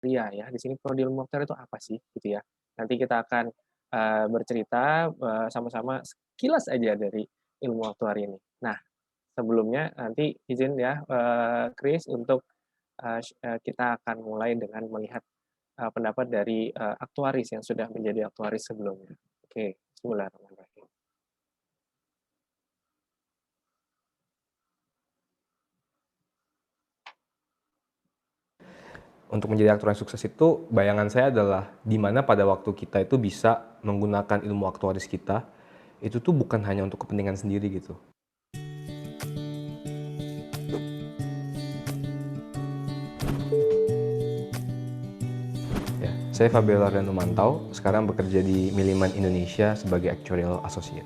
ya. Di sini prodi ilmu aktuaria itu apa sih gitu ya. Nanti kita akan, bercerita, sama-sama sekilas aja dari ilmu aktuaria ini. Nah, sebelumnya nanti izin ya, Chris untuk, kita akan mulai dengan melihat, pendapat dari, aktuaris yang sudah menjadi aktuaris sebelumnya. Oke, bismillahirrahmanirrahim. Untuk menjadi aktor yang sukses itu, bayangan saya adalah di mana pada waktu kita itu bisa menggunakan ilmu aktuaris kita, itu tuh bukan hanya untuk kepentingan sendiri gitu. Ya, saya Fabio Lardano Mantau, sekarang bekerja di Milliman Indonesia sebagai Actuarial Associate.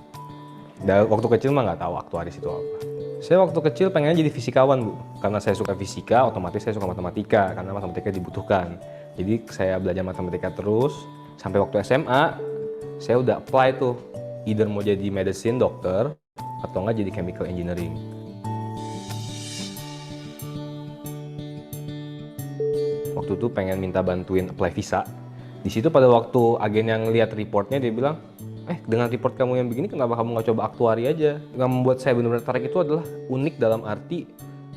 Dan waktu kecil mah nggak tahu aktuaris itu apa. Saya waktu kecil pengen jadi fisikawan, Bu. Karena saya suka fisika, otomatis saya suka matematika, karena matematika dibutuhkan. Jadi saya belajar matematika terus, sampai waktu SMA, saya udah apply tuh, either mau jadi medicine, dokter, atau nggak jadi chemical engineering. Waktu itu pengen minta bantuin apply visa. Di situ pada waktu agen yang lihat reportnya, dia bilang, dengan report kamu yang begini kenapa kamu nggak coba aktuari aja? Yang membuat saya benar-benar tertarik itu adalah unik dalam arti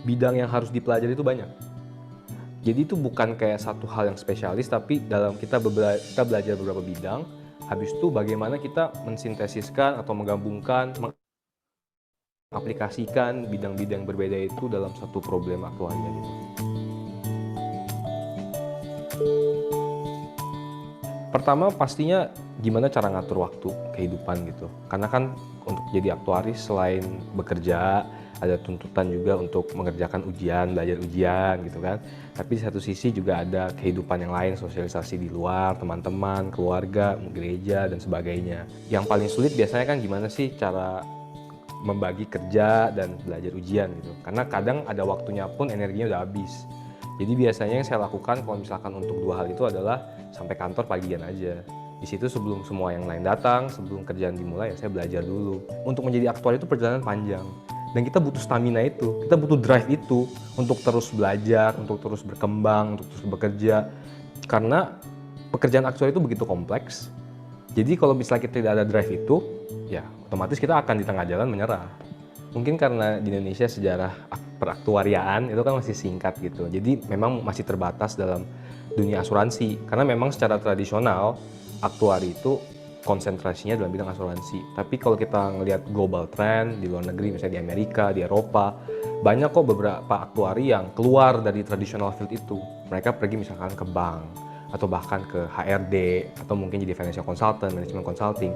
bidang yang harus dipelajari itu banyak. Jadi itu bukan kayak satu hal yang spesialis, tapi dalam kita belajar beberapa bidang, habis itu bagaimana kita mensintesiskan atau menggabungkan, mengaplikasikan bidang-bidang berbeda itu dalam satu problem aktuaria gitu. Pertama pastinya gimana cara ngatur waktu kehidupan gitu. Karena kan untuk jadi aktuaris selain bekerja, ada tuntutan juga untuk mengerjakan ujian, belajar ujian gitu kan. Tapi di satu sisi juga ada kehidupan yang lain, sosialisasi di luar, teman-teman, keluarga, gereja, dan sebagainya. Yang paling sulit biasanya kan gimana sih cara membagi kerja dan belajar ujian gitu. Karena kadang ada waktunya pun energinya udah habis. Jadi biasanya yang saya lakukan kalau misalkan untuk dua hal itu adalah sampai kantor pagian aja. Di situ sebelum semua yang lain datang, sebelum kerjaan dimulai, ya saya belajar dulu. Untuk menjadi aktuar itu perjalanan panjang. Dan kita butuh stamina itu, kita butuh drive itu untuk terus belajar, untuk terus berkembang, untuk terus bekerja. Karena pekerjaan aktuar itu begitu kompleks. Jadi kalau misalnya kita tidak ada drive itu, ya otomatis kita akan di tengah jalan menyerah. Mungkin karena di Indonesia sejarah peraktuariaan itu kan masih singkat gitu. Jadi memang masih terbatas dalam dunia asuransi. Karena memang secara tradisional aktuari itu konsentrasinya dalam bidang asuransi. Tapi kalau kita ngelihat global trend di luar negeri, misalnya di Amerika, di Eropa, banyak kok beberapa aktuari yang keluar dari traditional field itu. Mereka pergi misalkan ke bank, atau bahkan ke HRD, atau mungkin jadi financial consultant, management consulting.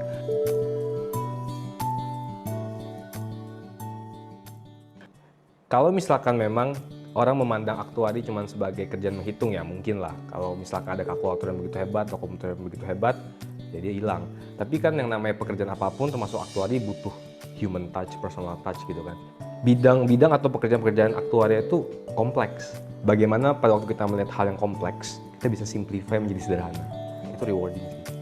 Kalau misalkan memang orang memandang aktuari cuma sebagai kerjaan menghitung, ya mungkin lah. Kalau misalkan ada kalkulator yang begitu hebat atau komputer yang begitu hebat, ya dia hilang. Tapi kan yang namanya pekerjaan apapun termasuk aktuari butuh human touch, personal touch gitu kan. Bidang-bidang atau pekerjaan-pekerjaan aktuari itu kompleks. Bagaimana pada waktu kita melihat hal yang kompleks, kita bisa simplify menjadi sederhana. Itu rewarding sih.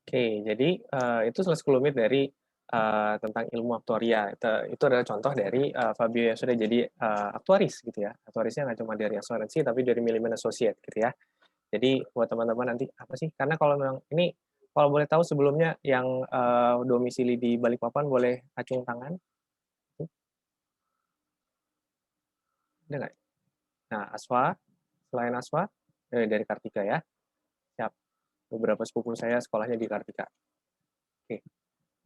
Oke, jadi, itu 10 menit dari, tentang ilmu aktuaria. Itu adalah contoh dari, Fabio yang sudah jadi, aktuaris gitu ya. Aktuarisnya nggak cuma dari asuransi, tapi dari Milliman Associates gitu ya. Jadi buat teman-teman nanti, apa sih, karena kalau memang ini kalau boleh tahu sebelumnya yang, domisili di Balikpapan boleh acung tangan? Tuh, ada nggak? Nah, Aswa, selain Aswa, dari Kartika ya? Siap, beberapa sepupu saya sekolahnya di Kartika. Oke.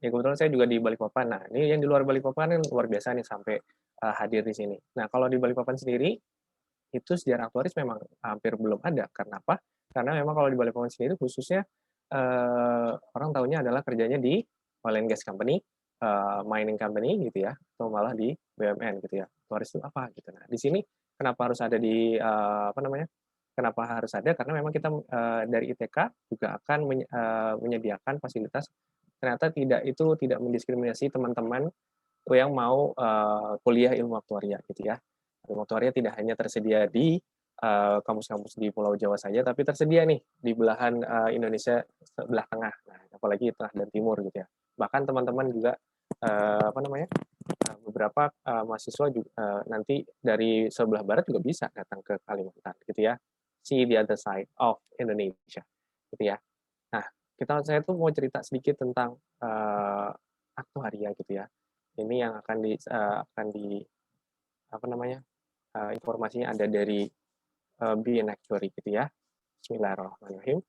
Ya kebetulan saya juga di Balikpapan. Nah, ini yang di luar Balikpapan kan luar biasa nih sampai, hadir di sini. Nah, kalau di Balikpapan sendiri, itu sejarah aktuaris memang hampir belum ada. Karena apa? Karena memang kalau di Balikpapan sendiri khususnya, orang tahunya adalah kerjanya di oil and gas company, mining company gitu ya, atau malah di BUMN gitu ya. Aktuaris itu apa gitu. Nah, di sini kenapa harus ada di, apa namanya, kenapa harus ada, karena memang kita, dari ITK juga akan menyediakan fasilitas ternyata tidak mendiskriminasi teman-teman yang mau, kuliah ilmu aktuaria gitu ya. Ilmu aktuaria tidak hanya tersedia di, kampus-kampus di Pulau Jawa saja, tapi tersedia nih di belahan Indonesia sebelah tengah, nah, apalagi tengah dan timur gitu ya. Bahkan teman-teman juga apa namanya beberapa mahasiswa juga, nanti dari sebelah barat juga bisa datang ke Kalimantan gitu ya. See the other side of Indonesia gitu ya. Nah, saya tuh mau cerita sedikit tentang aktuaria gitu ya. Ini yang akan di apa namanya informasinya ada dari Be an Actuary gitu ya. Bismillahirrahmanirrahim.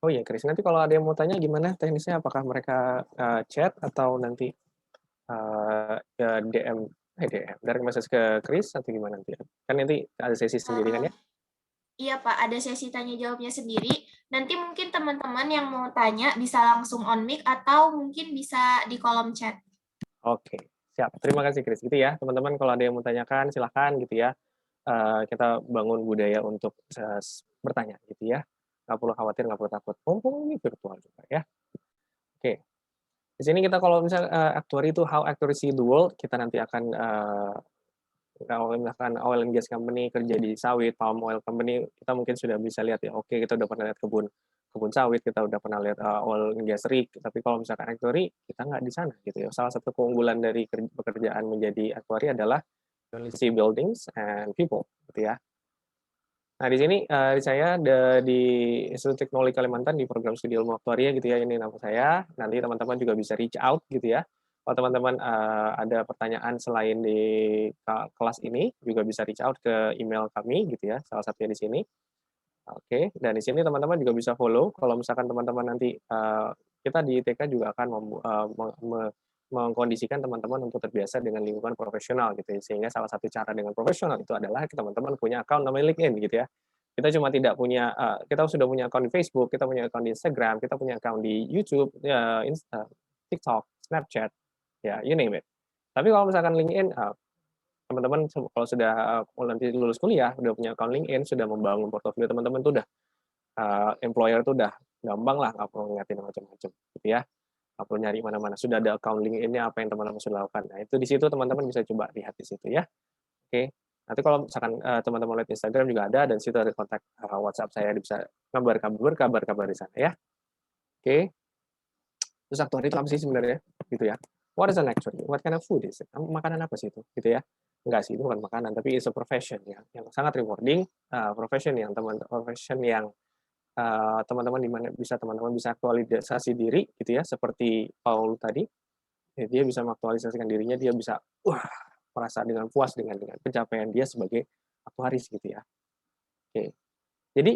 Oh iya, Chris, nanti kalau ada yang mau tanya gimana teknisnya, apakah mereka chat atau nanti DM, direct message ke Chris atau gimana nanti? Kan nanti ada sesi sendiri kan ya? Iya Pak, ada sesi tanya jawabnya sendiri. Nanti mungkin teman-teman yang mau tanya bisa langsung on mic atau mungkin bisa di kolom chat. Oke, siap. Terima kasih Chris. Gitu ya, teman-teman kalau ada yang mau tanyakan silahkan gitu ya. Kita bangun budaya untuk bertanya gitu ya. Nggak perlu khawatir, nggak perlu takut. Mumpung ini virtual juga ya. Oke. Di sini kita kalau misalnya actuary itu how actuary see the world, kita nanti akan kalau misalkan oil and gas company kerja di sawit, palm oil company, kita mungkin sudah bisa lihat ya, oke kita udah pernah lihat kebun sawit, kita udah pernah lihat oil and gas rig, tapi kalau misalkan actuary, kita nggak di sana gitu ya. Salah satu keunggulan dari pekerjaan menjadi actuary adalah you only see buildings and people gitu ya. Nah, di sini saya di Institut Teknologi Kalimantan di program studi ilmu aktuaria gitu ya, ini nama saya. Nanti teman-teman juga bisa reach out gitu ya. Kalau teman-teman ada pertanyaan selain di kelas ini, juga bisa reach out ke email kami gitu ya, salah satunya di sini. Oke, dan di sini teman-teman juga bisa follow. Kalau misalkan teman-teman nanti kita di ITK juga akan mengkondisikan teman-teman untuk terbiasa dengan lingkungan profesional gitu ya. Sehingga salah satu cara dengan profesional itu adalah teman-teman punya account namanya LinkedIn gitu ya. Kita cuma tidak punya, kita sudah punya account di Facebook, kita punya account di Instagram, kita punya account di YouTube, ya, TikTok, Snapchat, ya you name it. Tapi kalau misalkan LinkedIn, teman-teman kalau sudah nanti lulus kuliah, udah punya account LinkedIn, sudah membangun portofolio teman-teman tuh udah employer tuh udah gampang lah, nggak perlu ngeliatin macam-macam gitu ya. Nggak perlu nyari mana-mana. Sudah ada account LinkedIn-nya apa yang teman-teman sudah lakukan. Nah, itu di situ teman-teman bisa coba lihat di situ ya. Oke. Nanti kalau misalkan teman-teman lihat Instagram juga ada, dan situ ada kontak WhatsApp saya, bisa kabar-kabar di sana ya. Oke. Terus aktuari itu apa sih sebenarnya? Gitu ya. What is an actuary? What kind of food is it? Makanan apa sih itu? Gitu ya. Enggak sih, itu bukan makanan, tapi it's a profession ya, yang sangat rewarding, profession yang teman-teman di mana bisa teman-teman bisa aktualisasi diri gitu ya, seperti Paul tadi, ya dia bisa mengaktualisasikan dirinya, dia bisa wah merasa dengan puas dengan pencapaian dia sebagai aktuaris gitu ya. Oke. Jadi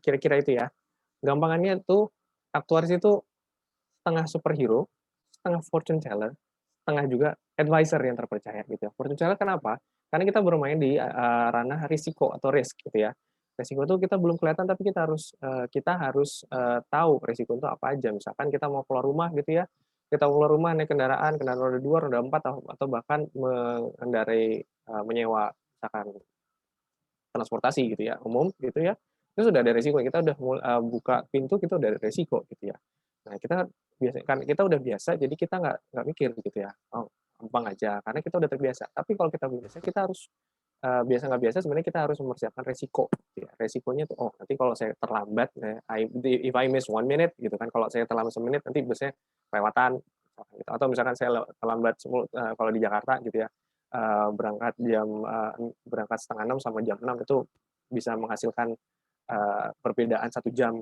kira-kira itu ya. Gampangannya tuh aktuaris itu setengah superhero, setengah fortune teller, setengah juga advisor yang terpercaya gitu ya. Fortune teller kenapa? Karena kita bermain di ranah risiko atau risk gitu ya. Risiko itu kita belum kelihatan, tapi kita harus tahu risiko itu apa aja. Misalkan kita mau keluar rumah gitu ya, kita keluar rumah naik kendaraan roda 2, roda 4, atau bahkan mengendarai menyewa misalkan transportasi gitu ya, umum gitu ya, itu sudah ada resiko. Kita udah buka pintu, kita udah ada resiko gitu ya. Nah, kita udah biasa, jadi kita nggak mikir gitu ya, oh gampang aja, karena kita udah terbiasa. Tapi kalau kita belum biasa, kita harus biasa nggak biasa, sebenarnya kita harus mempersiapkan resiko gitu ya. Resikonya tuh, oh nanti kalau saya terlambat, if I miss 1 minute gitu kan, kalau saya terlambat 1 menit nanti busnya kelewatan, gitu. Atau misalkan saya terlambat kalau di Jakarta gitu ya, berangkat setengah 6 sama jam 6 itu bisa menghasilkan perbedaan 1 jam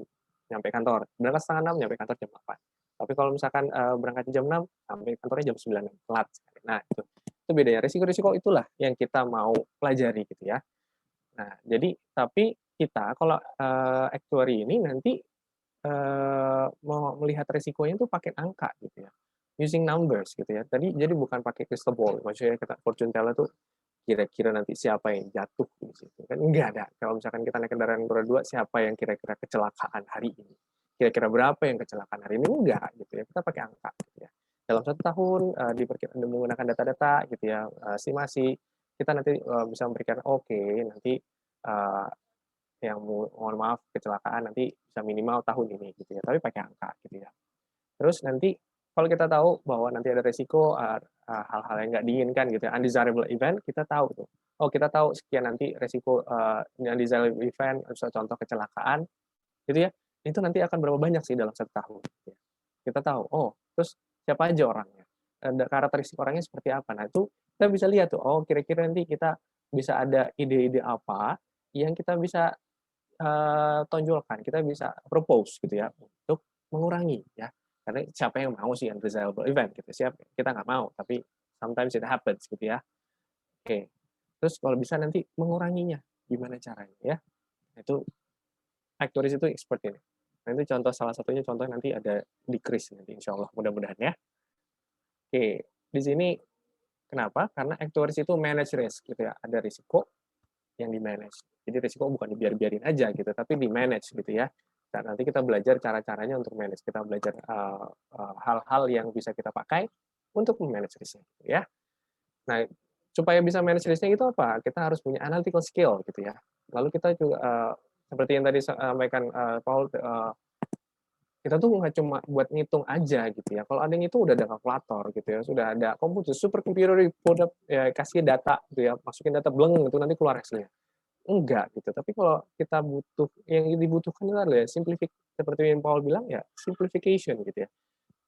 nyampe kantor. Berangkat setengah 6, nyampe kantor jam 8. Tapi kalau misalkan berangkat jam 6, sampai kantornya jam 9, telat. Nah, itu bedanya. Risiko-risiko itulah yang kita mau pelajari gitu ya. Nah, jadi tapi kita kalau actuary ini nanti mau melihat risikonya itu pakai angka gitu ya. Using numbers gitu ya. Jadi bukan pakai crystal ball. Maksudnya kita fortune teller tuh kira-kira nanti siapa yang jatuh di situ kan, enggak ada. Kalau misalkan kita naik kendaraan roda 2, siapa yang kira-kira kecelakaan hari ini, kira-kira berapa yang kecelakaan hari ini, enggak gitu ya, kita pakai angka gitu ya. Dalam 1 tahun menggunakan data-data gitu ya, estimasi, kita nanti bisa memberikan oke, nanti yang mohon maaf kecelakaan nanti bisa minimal tahun ini gitu ya, tapi pakai angka gitu ya. Terus nanti kalau kita tahu bahwa nanti ada resiko hal-hal yang nggak diinginkan gitu ya, undesirable event, kita tahu tuh. Oh, kita tahu sekian nanti resiko undesirable event, misalnya contoh kecelakaan, gitu ya. Itu nanti akan berapa banyak sih dalam 1 tahun. Gitu ya. Kita tahu, oh, terus siapa aja orangnya, karakteristik orangnya seperti apa. Nah, itu kita bisa lihat tuh, oh kira-kira nanti kita bisa ada ide-ide apa yang kita bisa tonjolkan, kita bisa propose gitu ya untuk mengurangi ya. Karena siapa yang mau sih undesirable event gitu. Kita nggak mau, tapi sometimes it happens gitu ya. Oke. Terus kalau bisa nanti menguranginya gimana caranya ya. Itu actuaries itu expert ini. Nah, itu contoh salah satunya contoh nanti ada decrease nanti insya Allah mudah-mudahan ya. Oke, di sini kenapa? Karena actuaries itu manage risk gitu ya. Ada risiko yang di-manage. Jadi risiko bukan dibiarin aja gitu, tapi di-manage gitu ya. Dan nanti kita belajar cara-caranya untuk manage. Kita belajar hal-hal yang bisa kita pakai untuk memanage risknya gitu ya. Nah, supaya bisa manage risknya itu apa? Kita harus punya analytical skill gitu ya. Lalu kita juga seperti yang tadi sampaikan Paul, kita tuh nggak cuma buat ngitung aja gitu ya. Kalau ada yang itu udah ada kalkulator gitu ya, sudah ada komputer, supercomputer ya, kasih data gitu ya, masukin data bleng itu nanti keluar hasilnya. Enggak gitu. Tapi kalau kita butuh yang dibutuhkan itu adalah seperti yang Paul bilang ya, simplification gitu ya.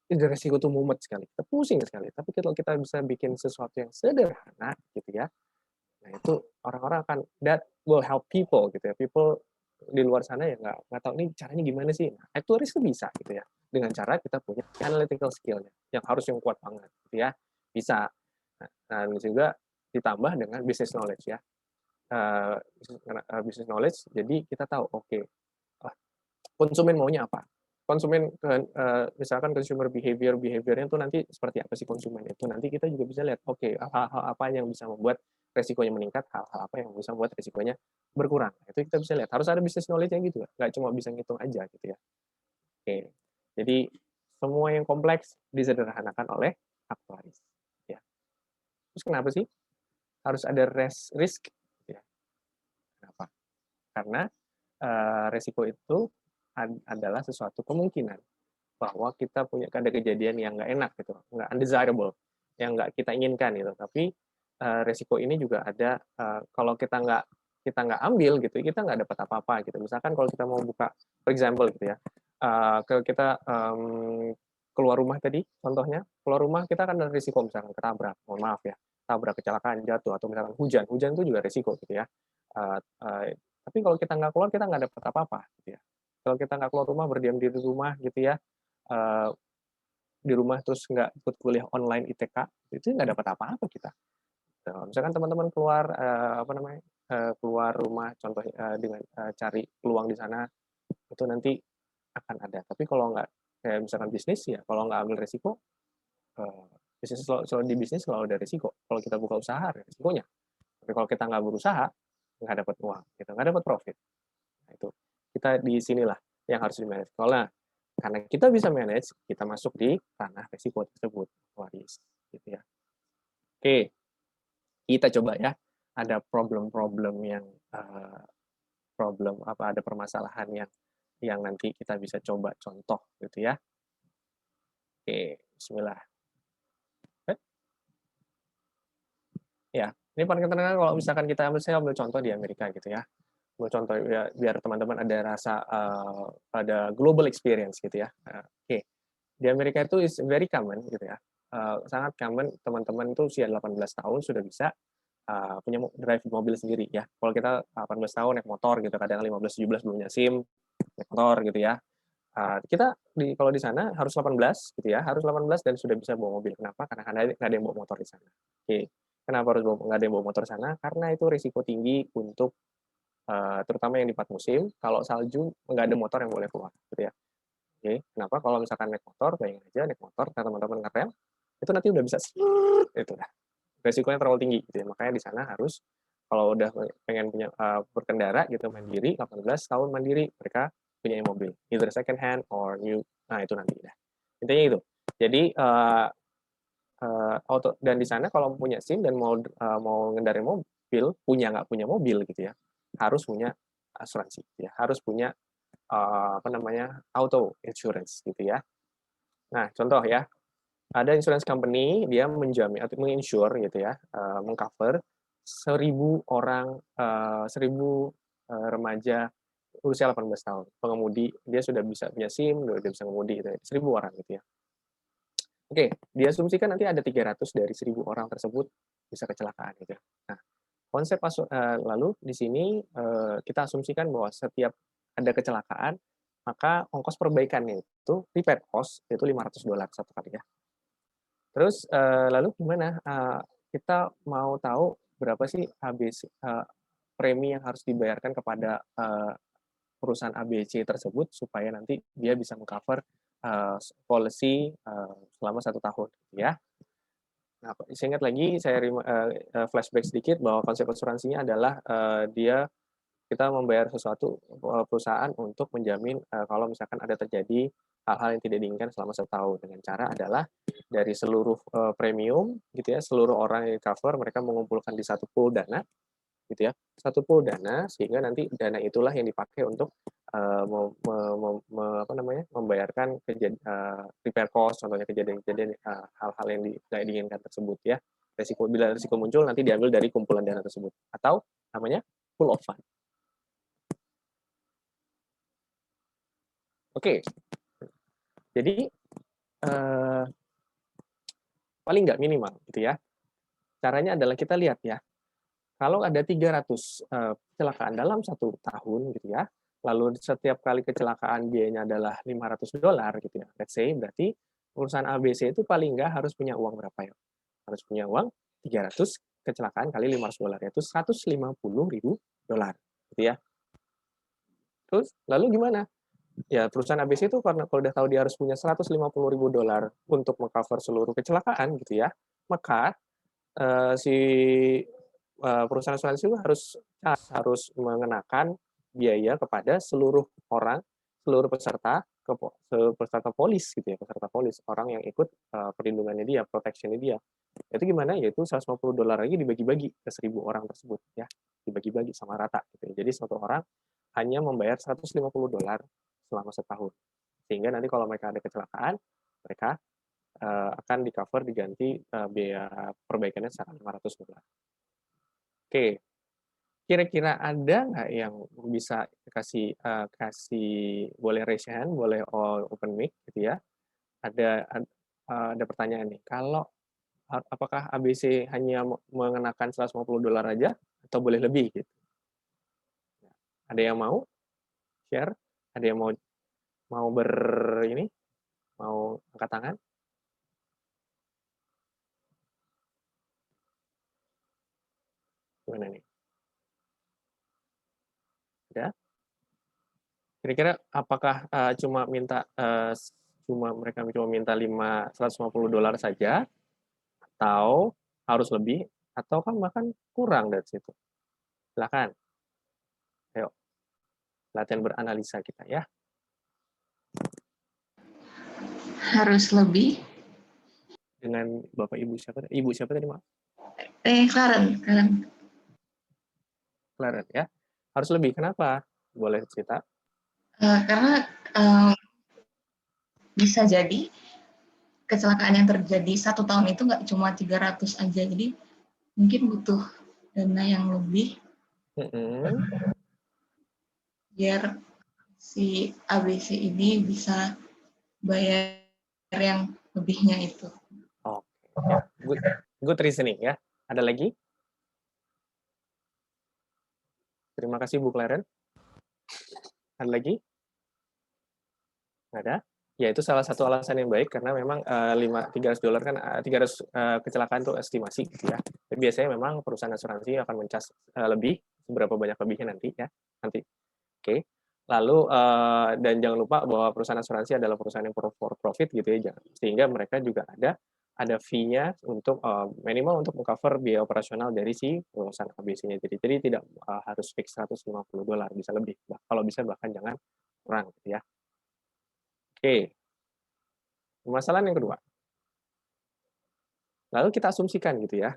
Itu resiko tuh mumet sekali, kita pusing sekali. Tapi kalau kita bisa bikin sesuatu yang sederhana gitu ya, nah itu orang-orang akan that will help people gitu ya. People di luar sana ya nggak tahu nih caranya gimana sih. Nah, actuaries itu bisa gitu ya. Dengan cara kita punya analytical skill-nya yang harus yang kuat banget gitu ya. Bisa. Nah, dan juga ditambah dengan business knowledge ya. Business knowledge, jadi kita tahu oke, konsumen maunya apa. Konsumen misalkan consumer behavior-nya itu nanti seperti apa sih konsumen itu. Nanti kita juga bisa lihat oke, hal-hal apa yang bisa membuat resikonya meningkat, hal-hal apa yang bisa membuat resikonya berkurang. Itu kita bisa lihat. Harus ada business knowledge yang gitu, nggak cuma bisa ngitung aja gitu ya. Oke. Jadi semua yang kompleks disederhanakan oleh aktuaris. Ya. Terus kenapa sih harus ada risk? Ya. Kenapa? Karena resiko itu adalah sesuatu kemungkinan bahwa kita punya ada kejadian yang nggak enak gitu, nggak undesirable, yang nggak kita inginkan gitu. Tapi resiko ini juga ada kalau kita nggak ambil gitu, kita nggak dapat apa-apa gitu. Misalkan kalau kita mau buka, for example gitu ya, kita keluar rumah tadi, contohnya keluar rumah kita kan ada risiko misalkan ketabrak, mohon maaf ya, tabrak, kecelakaan, jatuh, atau misalkan hujan itu juga risiko gitu ya. Tapi kalau kita nggak keluar, kita nggak dapat apa-apa gitu ya. Kalau kita nggak keluar rumah, berdiam diri di rumah gitu ya, di rumah terus nggak ikut kuliah online ITK, itu nggak dapat apa-apa kita. Misalkan teman-teman keluar keluar rumah, contoh dengan cari peluang di sana, itu nanti akan ada. Tapi kalau nggak kayak misalkan bisnis ya, kalau nggak ambil resiko, bisnis selalu di bisnis selalu ada resiko. Kalau kita buka usaha, ada resikonya. Tapi kalau kita nggak berusaha, nggak dapat uang, kita nggak dapat profit. Nah, itu kita di sinilah yang harus di-manage. Karena kita bisa manage, kita masuk di ranah resiko tersebut, waris, gitu ya. Oke, kita coba ya. Ada problem-problem yang ada permasalahan yang nanti kita bisa coba contoh, gitu ya. Oke, Bismillah. Ya, ini paling terkenal kalau misalkan saya ambil contoh di Amerika gitu ya. Contoh ya, biar teman-teman ada rasa ada global experience gitu ya. Oke. Di Amerika itu is very common gitu ya. Sangat common teman-teman itu usia 18 tahun sudah bisa punya drive mobil sendiri ya. Kalau kita 18 tahun naik motor gitu, kadang 15 17 belum punya SIM, naik motor gitu ya. Kita kalau di sana harus 18 gitu ya, harus 18 dan sudah bisa bawa mobil. Kenapa? Karena nggak ada yang bawa motor di sana. Oke. Kenapa nggak ada yang bawa motor di sana? Karena itu risiko tinggi untuk terutama yang di 4 musim, kalau salju nggak ada motor yang boleh keluar, gitu ya. Oke, kenapa? Kalau misalkan naik motor, bayangin aja naik motor, teman-teman ngerem, itu nanti udah bisa itu dah. Resikonya terlalu tinggi, gitu ya. Makanya di sana harus kalau udah pengen punya berkendara gitu mandiri, 18 tahun mandiri, mereka punya mobil, either second hand or new. Nah itu nanti dah. Intinya itu. Jadi dan di sana kalau punya SIM dan mau ngendarin mobil, nggak punya mobil gitu ya, harus punya asuransi, ya harus punya auto insurance gitu ya. Nah contoh ya, ada insurance company dia menjamin atau menginsure gitu ya, mengcover 1.000 orang, 1.000 remaja usia 18 tahun, pengemudi, dia sudah bisa punya SIM, udah bisa mengemudi gitu ya, 1.000 orang gitu ya. Oke, diasumsikan nanti ada 300 dari 1.000 orang tersebut bisa kecelakaan gitu ya. Nah, lalu di sini kita asumsikan bahwa setiap ada kecelakaan, maka ongkos perbaikannya itu repair cost itu $500 satu kali ya. Terus lalu gimana? Kita mau tahu berapa sih ABC, premi yang harus dibayarkan kepada perusahaan ABC tersebut supaya nanti dia bisa mengcover policy selama 1 tahun, gitu ya. Nah, saya ingat lagi, saya flashback sedikit bahwa konsep asuransinya adalah kita membayar sesuatu perusahaan untuk menjamin kalau misalkan ada terjadi hal-hal yang tidak diinginkan selama 1 tahun. Dengan cara adalah dari seluruh premium, gitu ya, seluruh orang yang cover mereka mengumpulkan di satu pool dana, gitu ya, satu pool dana sehingga nanti dana itulah yang dipakai untuk membayarkan repair cost, contohnya kejadian-kejadian hal-hal yang tidak diinginkan tersebut ya. Bila risiko muncul nanti diambil dari kumpulan dana tersebut atau namanya pool of fund. Oke, jadi paling nggak minimal gitu ya. Caranya adalah kita lihat ya, kalau ada 300 kecelakaan dalam 1 tahun gitu ya, lalu setiap kali kecelakaan biayanya adalah $500 gitu ya, let's say, berarti perusahaan ABC itu paling nggak harus punya uang berapa ya? Harus punya uang 300 kecelakaan kali $500, yaitu $150.000 gitu ya. Terus lalu gimana? Ya perusahaan ABC itu karena kalau udah tahu dia harus punya $150.000 untuk mengcover seluruh kecelakaan gitu ya, maka si perusahaan asuransi itu harus mengenakan biaya kepada seluruh orang, seluruh peserta peserta polis gitu ya, peserta polis, orang yang ikut perlindungannya dia, protection-nya dia. Itu gimana? Yaitu $150 lagi dibagi-bagi ke 1.000 orang tersebut ya, dibagi-bagi sama rata gitu ya. Jadi satu orang hanya membayar $150 selama 1 tahun. Sehingga nanti kalau mereka ada kecelakaan, mereka akan di-cover diganti biaya perbaikannya secara $500. Oke, kira-kira ada nggak yang bisa kasih boleh raise hand, boleh open mic gitu ya. Ada pertanyaan nih, kalau apakah ABC hanya mengenakan $150 aja atau boleh lebih gitu? Ada yang mau share? Ada yang mau mau mau angkat tangan? Gimana nih? Ada? Kira-kira apakah mereka cuma minta $150 saja atau harus lebih atau kan bahkan kurang dari situ? Silakan. Ayo, latihan beranalisa kita ya. Harus lebih. Dengan Bapak Ibu siapa? Ibu siapa tadi, Mak? Karen. Claret ya. Harus lebih. Kenapa? Boleh cerita? Karena bisa jadi kecelakaan yang terjadi 1 tahun itu nggak cuma 300 aja, jadi mungkin butuh dana yang lebih biar si ABC ini bisa bayar yang lebihnya itu. Oke, ya. Good reasoning ya. Ada lagi? Terima kasih Bu Claren. Ada lagi? Nggak ada? Ya itu salah satu alasan yang baik karena memang $300 kan 300 kecelakaan itu estimasi gitu ya. Jadi biasanya memang perusahaan asuransi akan mencas lebih, seberapa banyak lebihnya nanti ya. Nanti. Oke. Lalu dan jangan lupa bahwa perusahaan asuransi adalah perusahaan yang for profit gitu ya, sehingga mereka juga ada fee-nya untuk minimal untuk mengcover biaya operasional dari si perusahaan ABC-nya. Jadi tidak harus fix $150, bisa lebih. Kalau bisa bahkan jangan kurang gitu ya. Oke. Permasalahan yang kedua. Lalu kita asumsikan gitu ya,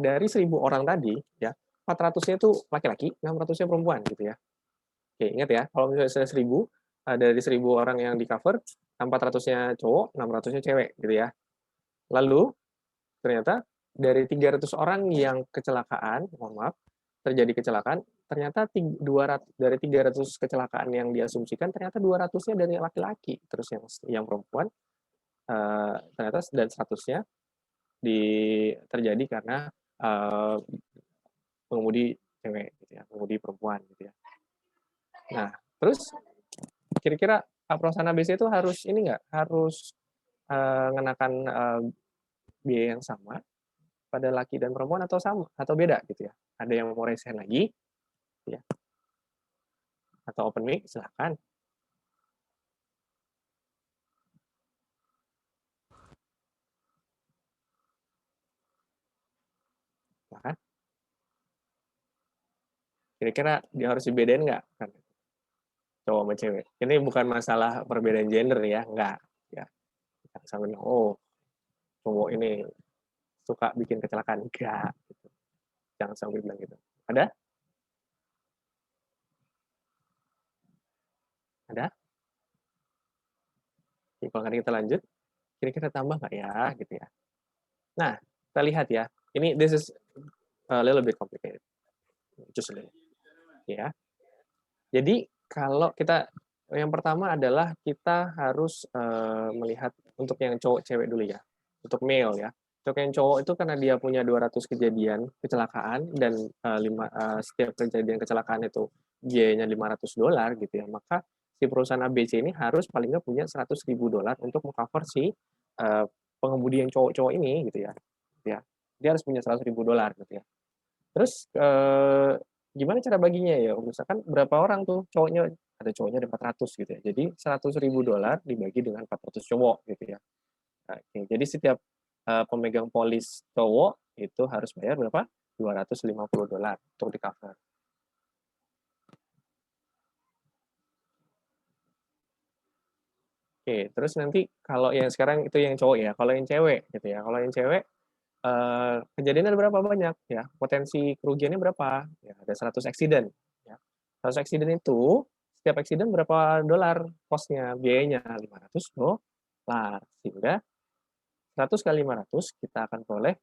dari 1.000 orang tadi ya, 400-nya itu laki-laki, 600-nya perempuan gitu ya. Oke, ingat ya, kalau misalnya 1.000, dari 1.000 orang yang di-cover, 400-nya cowok, 600-nya cewek gitu ya. Lalu ternyata dari 300 orang yang kecelakaan, mohon maaf, terjadi kecelakaan, ternyata 200 dari 300 kecelakaan yang diasumsikan ternyata 200-nya dari laki-laki, terus yang perempuan ternyata dan 100-nya terjadi karena pengemudi cewek gitu ya, pengemudi perempuan gitu ya. Nah, terus kira-kira perusahaan ABC itu harus ini nggak, harus ngenakan biaya yang sama pada laki dan perempuan atau sama atau beda gitu ya? Ada yang mau resign lagi, ya, atau open mic silakan. Silakan. Kira-kira dia harus dibedain nggak? Kan cowok sama cewek. Ini bukan masalah perbedaan gender ya, nggak. Ya, sampai oh cowok ini suka bikin kecelakaan, enggak. Gitu. Jangan sampai bilang gitu. Ada? Ada? Oke, kalau nggak kita lanjut, kira-kira tambah nggak ya, gitu ya. Nah, kita lihat ya. Ini this is a little bit complicated. Just a little. Ya. Jadi kalau kita yang pertama adalah kita harus melihat untuk yang cowok cewek dulu ya. Untuk male ya. Untuk yang cowok itu karena dia punya 200 kejadian kecelakaan dan setiap kejadian kecelakaan itu biayanya $500 gitu ya. Maka si perusahaan ABC ini harus paling nggak punya $100.000 untuk mengcover si pengemudi yang cowok-cowok ini gitu ya. Ya. Dia harus punya $100.000 gitu ya. Terus gimana cara baginya ya? Misalkan berapa orang tuh cowoknya? Ada cowoknya ada 400 gitu ya. Jadi $100.000 dibagi dengan 400 cowok gitu ya. Oke, jadi setiap pemegang polis cowok itu harus bayar berapa? $250 untuk di cover. Oke, terus nanti kalau yang sekarang itu yang cowok ya. Kalau yang cewek gitu ya. Kalau yang cewek kejadiannya ada berapa banyak ya, potensi kerugiannya berapa ya, ada 100 accident ya. 100 accident itu setiap accident berapa dolar cost-nya, biayanya $500, sehingga 100 kali 500 kita akan peroleh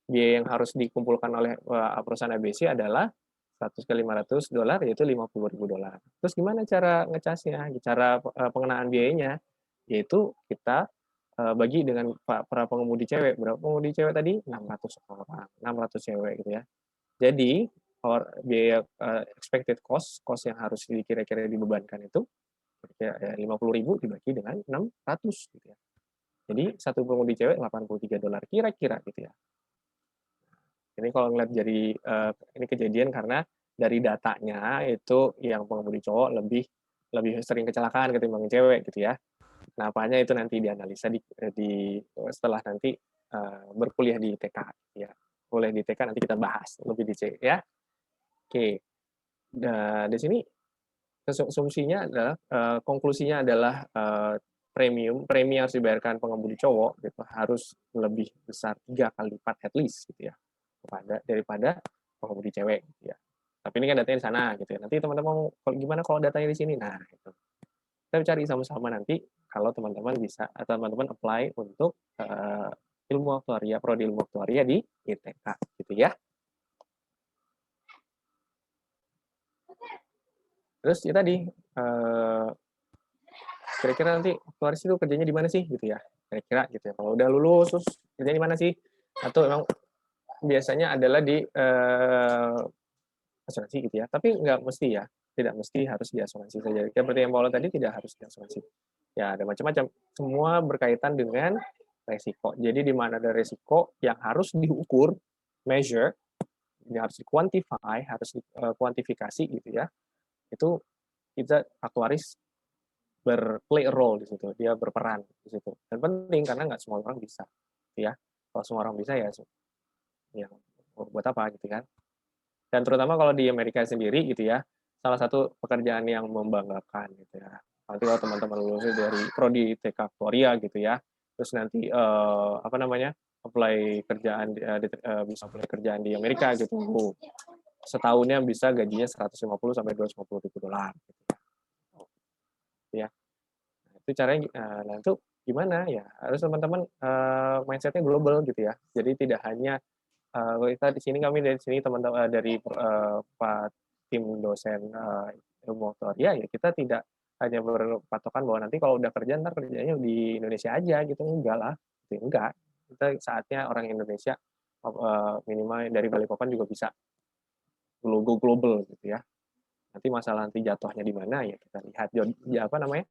biaya yang harus dikumpulkan oleh perusahaan ABC adalah 100 kali $500 yaitu $50.000. Terus gimana cara ngecasnya, cara pengenaan biayanya, yaitu kita bagi dengan para pengemudi cewek. Berapa pengemudi cewek tadi? 600 orang, 600 cewek gitu ya. Jadi biaya expected cost yang harus kira-kira dibebankan itu kira-kira 50.000 dibagi dengan 600 gitu ya. Jadi satu pengemudi cewek $83 kira-kira gitu ya. Ini kalau ngeliat jadi ini kejadian karena dari datanya itu yang pengemudi cowok lebih sering kecelakaan ketimbang cewek gitu ya. Kenapanya itu nanti dianalisa setelah nanti berkuliah di TK ya. Boleh di TK nanti kita bahas lebih detail ya. Oke. Nah, di sini asumsinya adalah konklusinya adalah premi yang harus dibayarkan pengemudi cowok gitu harus lebih besar 3 kali lipat at least gitu ya daripada pengemudi cewek gitu ya. Tapi ini kan datanya di sana gitu ya. Nanti teman-teman gimana kalau datanya di sini? Nah, itu. Kita cari sama-sama nanti kalau teman-teman bisa atau teman-teman apply untuk ilmu aktuaria, prodi ilmu aktuaria di ITK gitu ya. Terus ya tadi kira-kira nanti aktuaris itu kerjanya di mana sih gitu ya? Kira-kira gitu ya. Kalau udah lulus terus kerjanya di mana sih? Atau memang biasanya adalah di asuransi gitu ya. Tapi nggak mesti ya. Tidak mesti harus di asuransi saja. Seperti yang Paula tadi tidak harus di asuransi. Ya, ada macam-macam. Semua berkaitan dengan resiko. Jadi di mana ada resiko yang harus diukur, measure, ini harus di-quantify, harus dikuantifikasi gitu ya. Itu kita aktuaris berplay role di situ, dia berperan di situ. Dan penting karena nggak semua orang bisa, ya. Kalau semua orang bisa ya, buat apa gitu kan? Dan terutama kalau di Amerika sendiri gitu ya, salah satu pekerjaan yang membanggakan gitu ya. Nanti kalau teman-teman lulus dari prodi TK Aktuaria gitu ya, terus nanti apply kerjaan bisa apply kerjaan di Amerika gitu. Setahunnya bisa gajinya 150 sampai $250.000 gitu ya. Ya. Nah, itu caranya nah itu gimana ya, harus teman-teman mindsetnya global gitu ya. Jadi tidak hanya kita di sini, kami dari sini teman-teman dari Pak tim dosen ilmu aktuaria ya, kita tidak hanya berpatokan bahwa nanti kalau udah kerja ntar kerjanya di Indonesia aja gitu, enggak lah, gitu. Enggak. Kita saatnya orang Indonesia minimal dari Balikpapan juga bisa logo global gitu ya. Nanti masalah nanti jatuhnya di mana ya kita lihat apa namanya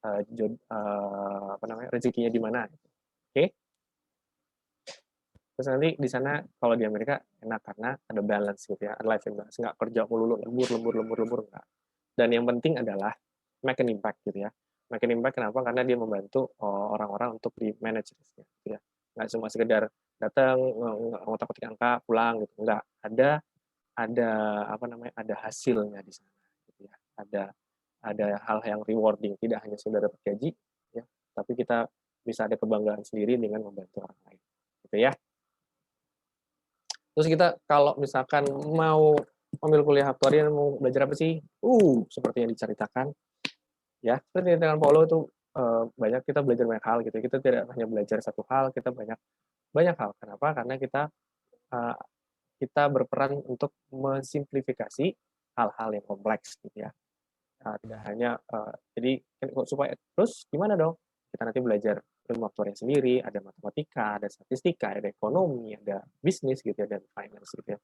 apa namanya rezekinya di mana. Oke. Terus nanti di sana kalau di Amerika enak karena ada balance gitu ya, life balance, nggak kerja mulu lembur enggak. Dan yang penting adalah make an impact gitu ya. Make an impact kenapa? Karena dia membantu orang-orang untuk di manage gitu ya. Nggak cuma sekedar datang ngotak-ngotik angka pulang gitu, enggak. Ada apa namanya? Ada hasilnya di sana gitu ya. Ada hal yang rewarding, tidak hanya sekedar dapat gaji ya, tapi kita bisa ada kebanggaan sendiri dengan membantu orang lain. Gitu ya. Terus kita kalau misalkan mau ambil kuliah aktuaria mau belajar apa sih? Seperti yang diceritakan ya. Seperti yang diceritakan Paulo itu banyak kita belajar banyak hal gitu. Kita tidak hanya belajar satu hal, kita banyak hal. Kenapa? Karena kita berperan untuk mensimplifikasi hal-hal yang kompleks gitu ya. Tidak hanya jadi supaya terus gimana dong? Kita nanti belajar ilmu aktuaria sendiri, ada matematika, ada statistika, ada ekonomi, ada bisnis gitu ya, dan finance gitu ya.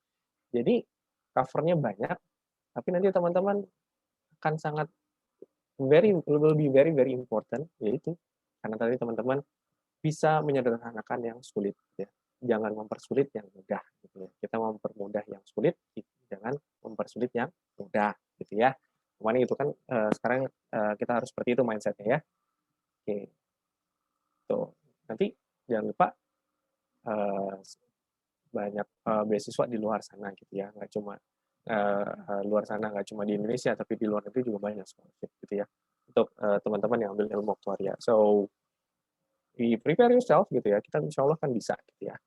Jadi covernya banyak, tapi nanti teman-teman akan sangat will be very very important, yaitu karena tadi teman-teman bisa menyederhanakan yang sulit gitu ya. Jangan mempersulit yang mudah gitu ya. Kita mempermudah yang sulit, jangan mempersulit yang mudah gitu ya. Kemarin itu kan sekarang kita harus seperti itu mindsetnya ya. Oke. Tuh. Nanti jangan lupa banyak beasiswa di luar sana gitu ya, nggak cuma luar sana, nggak cuma di Indonesia, tapi di luar negeri juga banyak scholarship gitu ya untuk teman-teman yang ambil ilmu aktuaria. So prepare yourself gitu ya, kita insya Allah kan bisa gitu ya.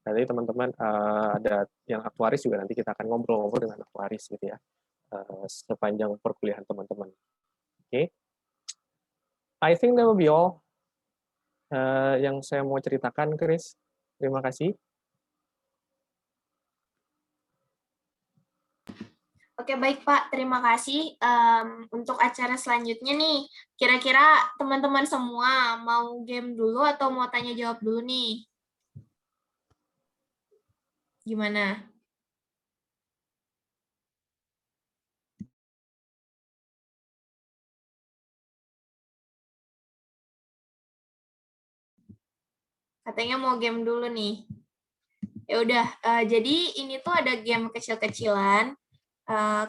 Nanti teman-teman ada yang aktuaris juga, nanti kita akan ngobrol-ngobrol dengan aktuaris gitu ya sepanjang perkuliahan teman-teman. Oke. I think that will be all yang saya mau ceritakan, Chris. Terima kasih. Oke, baik Pak. Terima kasih. Untuk acara selanjutnya nih, kira-kira teman-teman semua mau game dulu atau mau tanya jawab dulu nih? Gimana? Katanya mau game dulu nih. Ya udah, jadi ini tuh ada game kecil-kecilan,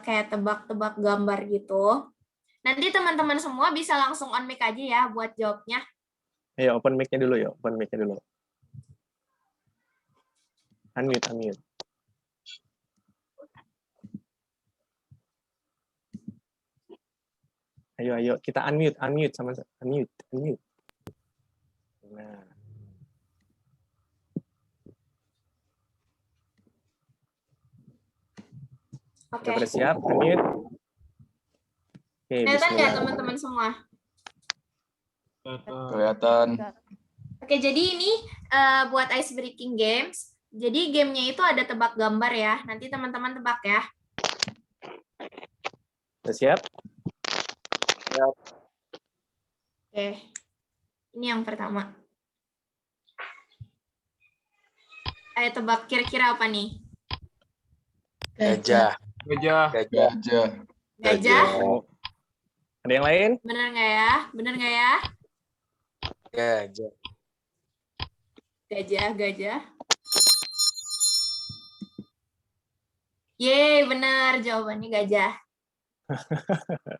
kayak tebak-tebak gambar gitu. Nanti teman-teman semua bisa langsung on mic aja ya buat jawabnya. Ayo open mic-nya dulu ya, open mic-nya dulu. Unmute. Ayo kita unmute sama unmute. Nah. Oke. Udah pada siap, unmute. Oke, Kelihatan nggak bismillah. teman-teman semua? Kelihatan. Oke, jadi ini buat ice breaking games. Jadi gamenya itu ada tebak gambar ya. Nanti teman-teman tebak ya. Udah siap? Siap. Oke. Ini yang pertama. Ayo tebak kira-kira apa nih? Gajah. Gajah? Ada yang lain? Bener nggak ya? Gajah. Yeay, benar jawabannya gajah.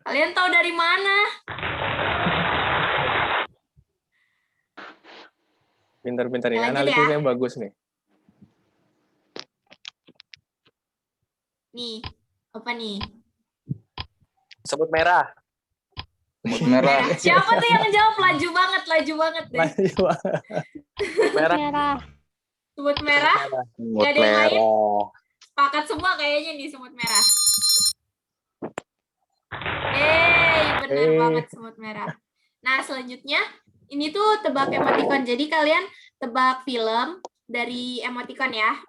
Kalian tahu dari mana? Pintar-pintar ya, Lanjut analisisnya ya. bagus nih. Nih, apa nih? Semut merah. Siapa tuh yang ngejawab? Laju banget deh. Merah. Semut merah? Nggak ada yang lain? Sepakat semua kayaknya nih semut merah. Benar banget semut merah. Nah, selanjutnya Ini tuh tebak emoticon. Jadi kalian tebak film dari emoticon ya.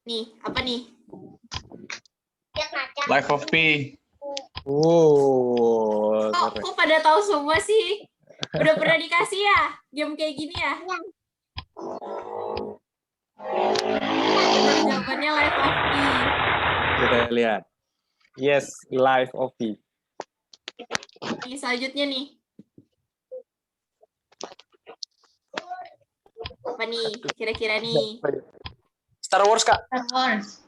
Nih, apa nih? Life of Pi. Kok pada tahu semua sih? Udah pernah dikasih ya game kayak gini ya? Benar, jawabannya Life of Pi. Kita lihat. Yes, Life of Pi. Nih, selanjutnya nih. Apa nih? Kira-kira nih. Star Wars, Kak. Star Wars.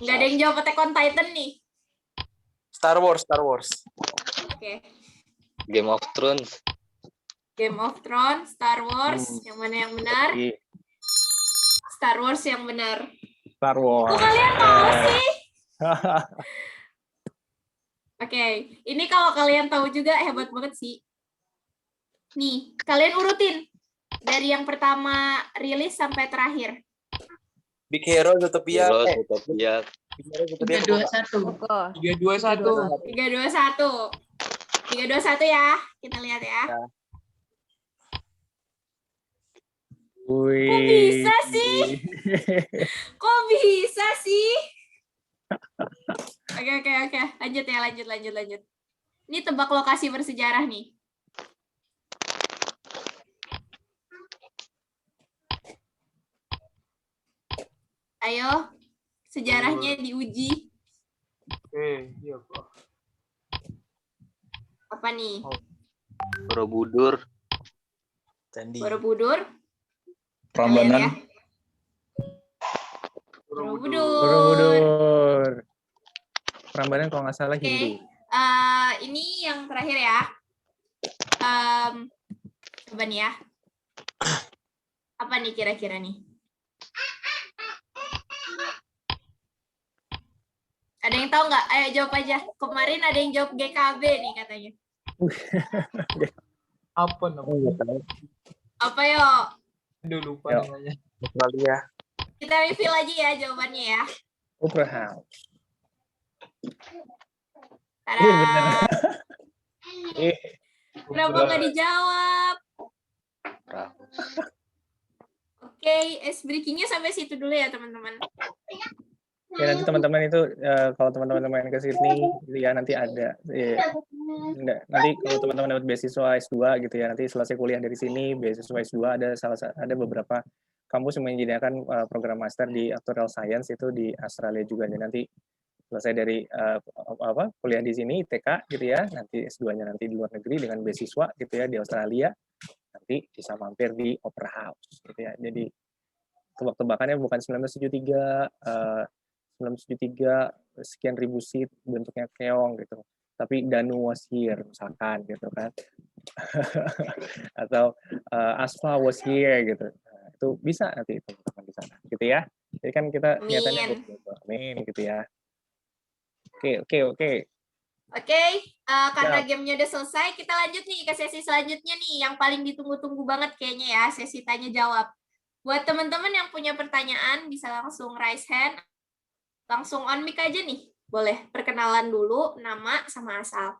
Nggak ada yang jawab Attack on Titan nih. Star Wars, Star Wars. Oke. Game of Thrones. Game of Thrones, Star Wars. Yang mana yang benar? Star Wars yang benar. Star Wars. Kok kalian tahu sih? Oke, ini kalau kalian tahu juga hebat banget sih. Nih, kalian urutin dari yang pertama rilis sampai terakhir. Big Hero, Zootopia. Hero, Zootopia. Big Hero, Zootopia. 321. 321. 321. 321 ya. Kita lihat ya. Wih. Kok bisa sih? Kok bisa sih? Oke. Lanjut ya, lanjut. Ini tebak lokasi bersejarah nih. Ayo, sejarahnya diuji. Iya, Pak. Apa nih? Borobudur. Candi. Borobudur? Prambanan. Ya. Borobudur. Borobudur. Prambanan kalau nggak salah Oke. Hindu. Ini yang terakhir ya. Coba nih ya. Apa nih kira-kira nih? Ada yang tahu nggak? Ayo jawab aja. Kemarin ada yang jawab GKB nih katanya. Apa namanya? Apa yo? Aduh, lupa Yo. namanya. Australia. Kita reveal aja ya jawabannya ya. Opera House. Tada. Bener. Kenapa nggak dijawab? Oke, ice breaking-nya sampai situ dulu ya teman-teman. Ya nanti teman-teman itu kalau teman-teman main ke sini ya nanti ada nanti kalau teman-teman dapat beasiswa S2 gitu ya, nanti selesai kuliah dari sini beasiswa S2 ada beberapa kampus yang menyediakan program master di actuarial science itu di Australia juga. Jadi nanti selesai dari kuliah di sini ITK gitu ya, nanti S2-nya nanti di luar negeri dengan beasiswa gitu ya di Australia, nanti bisa mampir di Opera House gitu ya. Jadi tebak-tebakannya bukan 1973 sekian ribu seat bentuknya keong gitu, tapi Danu was here misalkan gitu kan. Atau Asfa was here gitu. Nah, itu bisa nanti teman-teman di sana gitu ya. Jadi kan kita niatannya amin gitu ya. Oke. Oke, karena gamenya udah selesai, kita lanjut nih ke sesi selanjutnya nih, yang paling ditunggu-tunggu banget kayaknya ya, sesi tanya jawab. Buat teman-teman yang punya pertanyaan, bisa langsung raise hand, langsung on mic aja nih. Boleh perkenalan dulu, nama sama asal.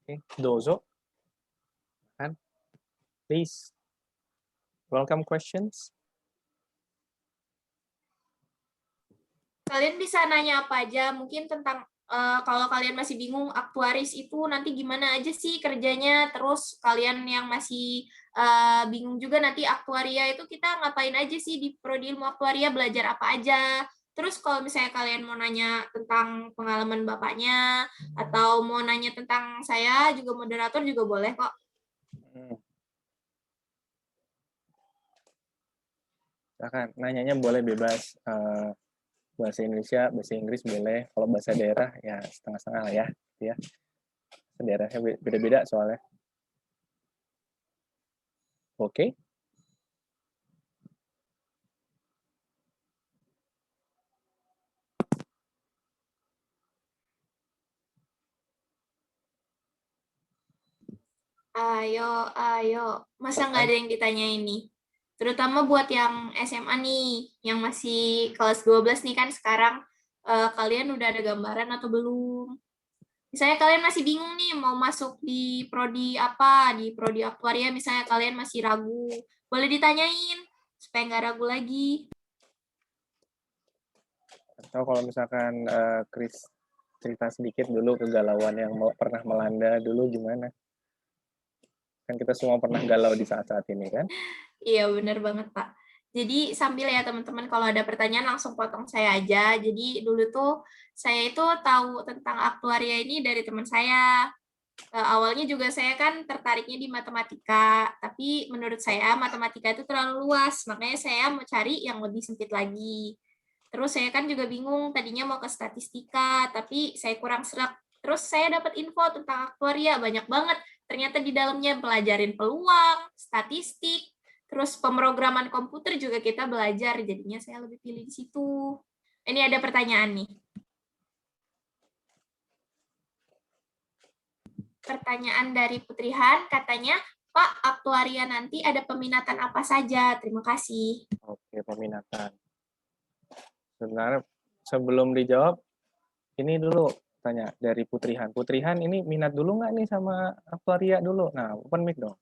Oke, dozo. Kan? Please. Welcome questions. Kalian bisa nanya apa aja, mungkin tentang kalau kalian masih bingung aktuaris itu nanti gimana aja sih kerjanya, terus kalian yang masih bingung juga nanti aktuaria itu kita ngapain aja sih di prodi ilmu aktuaria, belajar apa aja. Terus kalau misalnya kalian mau nanya tentang pengalaman bapaknya atau mau nanya tentang saya juga moderator juga boleh kok. Silakan, nanyanya boleh bebas. Bahasa Indonesia, bahasa Inggris boleh. Kalau bahasa daerah ya setengah-setengah lah ya. Ya. Daerahnya beda-beda soalnya. Oke. Ayo. Masa nggak ada yang ditanya ini? Terutama buat yang SMA nih, yang masih kelas 12 nih kan sekarang, kalian udah ada gambaran atau belum? Misalnya kalian masih bingung nih mau masuk di prodi apa, di prodi aktuaria misalnya kalian masih ragu, boleh ditanyain supaya nggak ragu lagi. Atau kalau misalkan Chris cerita sedikit dulu kegalauan yang pernah melanda dulu gimana? Kan kita semua pernah galau di saat-saat ini kan? Iya, benar banget, Pak. Jadi sambil ya teman-teman kalau ada pertanyaan langsung potong saya aja. Jadi dulu tuh saya itu tahu tentang aktuaria ini dari teman saya. Awalnya juga saya kan tertariknya di matematika, tapi menurut saya matematika itu terlalu luas, makanya saya mau cari yang lebih sempit lagi. Terus saya kan juga bingung, tadinya mau ke statistika, tapi saya kurang serak. Terus saya dapat info tentang aktuaria, banyak banget. Ternyata di dalamnya pelajarin peluang, statistik, terus pemrograman komputer juga kita belajar, jadinya saya lebih pilih di situ. Ini ada pertanyaan nih. Pertanyaan dari Putrihan, katanya, Pak, aktuaria nanti ada peminatan apa saja? Terima kasih. Oke, peminatan. Sebenarnya sebelum dijawab, ini dulu tanya dari Putrihan. Putrihan ini minat dulu nggak nih sama aktuaria dulu? Nah, open mic dong.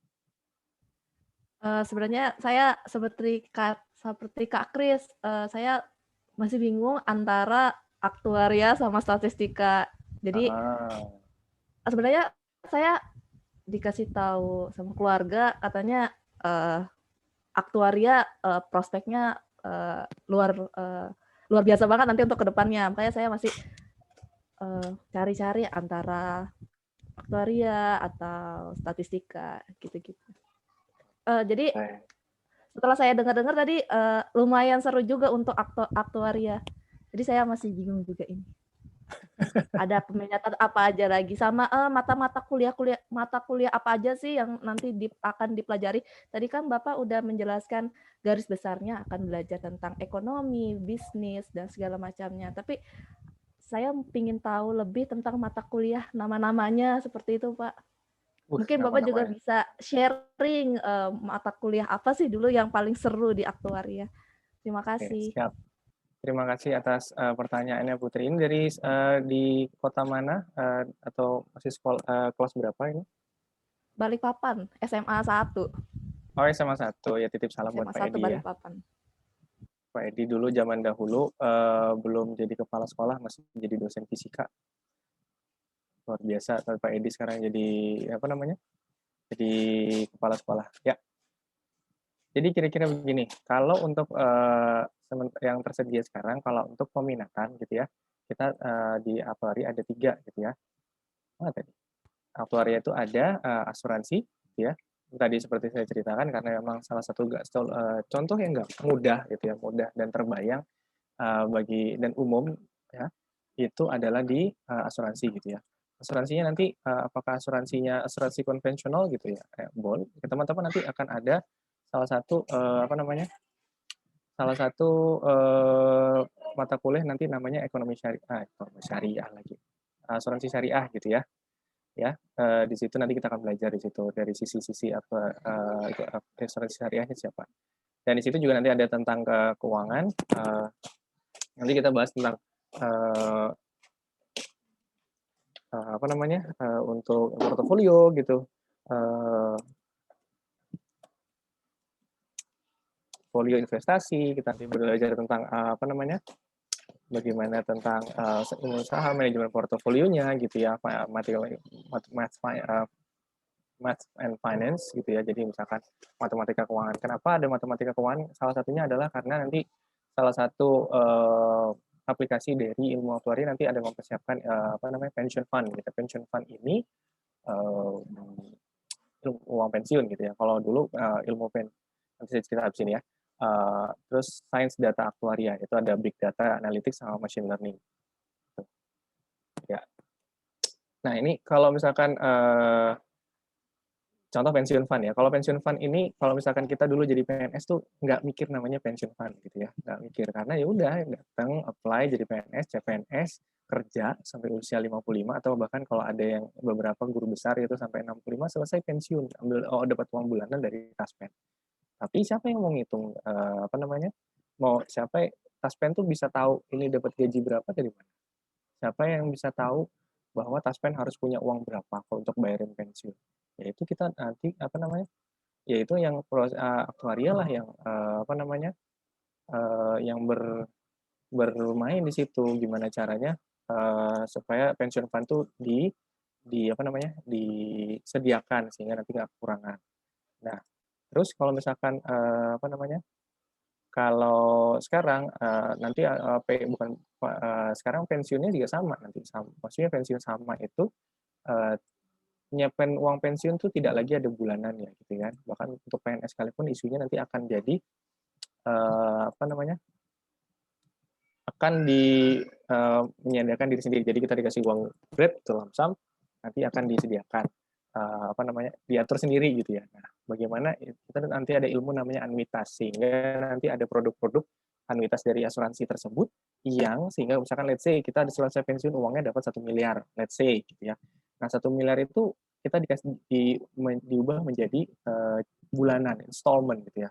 Sebenarnya saya seperti Kak Kris, saya masih bingung antara aktuaria sama statistika. Jadi sebenarnya saya dikasih tahu sama keluarga katanya aktuaria prospeknya luar biasa banget nanti untuk kedepannya. Makanya saya masih cari-cari antara aktuaria atau statistika gitu-gitu. Jadi setelah saya dengar-dengar tadi lumayan seru juga untuk aktuaria. Jadi saya masih bingung juga ini. Ada peminatan apa aja lagi sama mata kuliah apa aja sih yang nanti akan dipelajari. Tadi kan Bapak udah menjelaskan garis besarnya akan belajar tentang ekonomi, bisnis dan segala macamnya. Tapi saya ingin tahu lebih tentang mata kuliah nama-namanya seperti itu, Pak. Mungkin Bapak juga bisa sharing mata kuliah apa sih dulu yang paling seru di aktuaria. Terima kasih. Siap. Terima kasih atas pertanyaannya Putri. Ini dari di kota mana atau masih sekolah kelas berapa ini? Balikpapan, SMA 1. Oh, SMA 1. Ya titip salam buat Pak Edi ya. Pak Edi dulu zaman dahulu belum jadi kepala sekolah, masih jadi dosen fisika. Luar biasa. Tapi Pak Edi sekarang jadi apa namanya? Jadi kepala sekolah. Ya. Jadi kira-kira begini, kalau untuk yang tersedia sekarang, kalau untuk peminatan gitu ya, kita di aktuaria ada 3 gitu ya. Tadi aktuaria itu ada asuransi, gitu ya. Tadi seperti saya ceritakan karena memang salah satu contoh yang nggak mudah gitu ya, mudah dan terbayang bagi dan umum ya, itu adalah di asuransi gitu ya. Asuransinya nanti apakah asuransi konvensional gitu ya, boleh. Teman-teman nanti akan ada salah satu mata kuliah nanti namanya ekonomi syariah lagi, asuransi syariah gitu ya. Di situ nanti kita akan belajar di situ dari sisi-sisi asuransi syariahnya siapa. Dan di situ juga nanti ada tentang keuangan. Nanti kita bahas tentang untuk portofolio gitu. Portfolio investasi, kita nanti belajar tentang bagaimana tentang usaha manajemen portofolionya gitu ya, math and finance gitu ya. Jadi misalkan matematika keuangan. Kenapa ada matematika keuangan? Salah satunya adalah karena nanti salah satu aplikasi dari ilmu aktuaria nanti ada mempersiapkan pension fund gitu. Pension fund ini uang pensiun gitu ya. Kalau dulu ilmu nanti saya cerita habis ini ya. Terus sains data aktuaria itu ada big data analytics sama machine learning. Ya. Nah ini kalau misalkan contoh pensiun fund ya. Kalau pensiun fund ini kalau misalkan kita dulu jadi PNS tuh nggak mikir namanya pensiun fund gitu ya, nggak mikir karena ya udah datang apply jadi PNS, CPNS, kerja sampai usia 55 atau bahkan kalau ada yang beberapa guru besar itu sampai 65 selesai pensiun, dapat uang bulanan dari Taspen. Tapi siapa yang mau ngitung apa namanya? Siapa Taspen tuh bisa tahu ini dapat gaji berapa dari mana? Siapa yang bisa tahu bahwa Taspen harus punya uang berapa untuk bayarin pensiun? Yaitu kita nanti apa namanya? Yaitu yang aktuaria lah yang apa namanya? Yang bermain di situ gimana caranya supaya pensiun fund tuh di apa namanya? Disediakan sehingga nanti nggak kekurangan. Nah, terus kalau misalkan apa namanya? Kalau sekarang nanti bukan sekarang pensiunnya juga sama nanti sama. Maksudnya pensiun sama itu nyiapin uang pensiun tuh tidak lagi ada bulanan ya gitu kan. Bahkan untuk PNS sekalipun isunya nanti akan jadi apa namanya? Akan menyediakan diri sendiri. Jadi kita dikasih uang bread itu lump sum nanti akan disediakan apa namanya? Diatur sendiri gitu ya. Nah, bagaimana kita nanti ada ilmu namanya anuitas sehingga nanti ada produk-produk anuitas dari asuransi tersebut yang sehingga misalkan let's say kita selesai pensiun uangnya dapat 1 miliar let's say gitu ya. Nah, 1 miliar itu kita diubah menjadi bulanan installment gitu ya.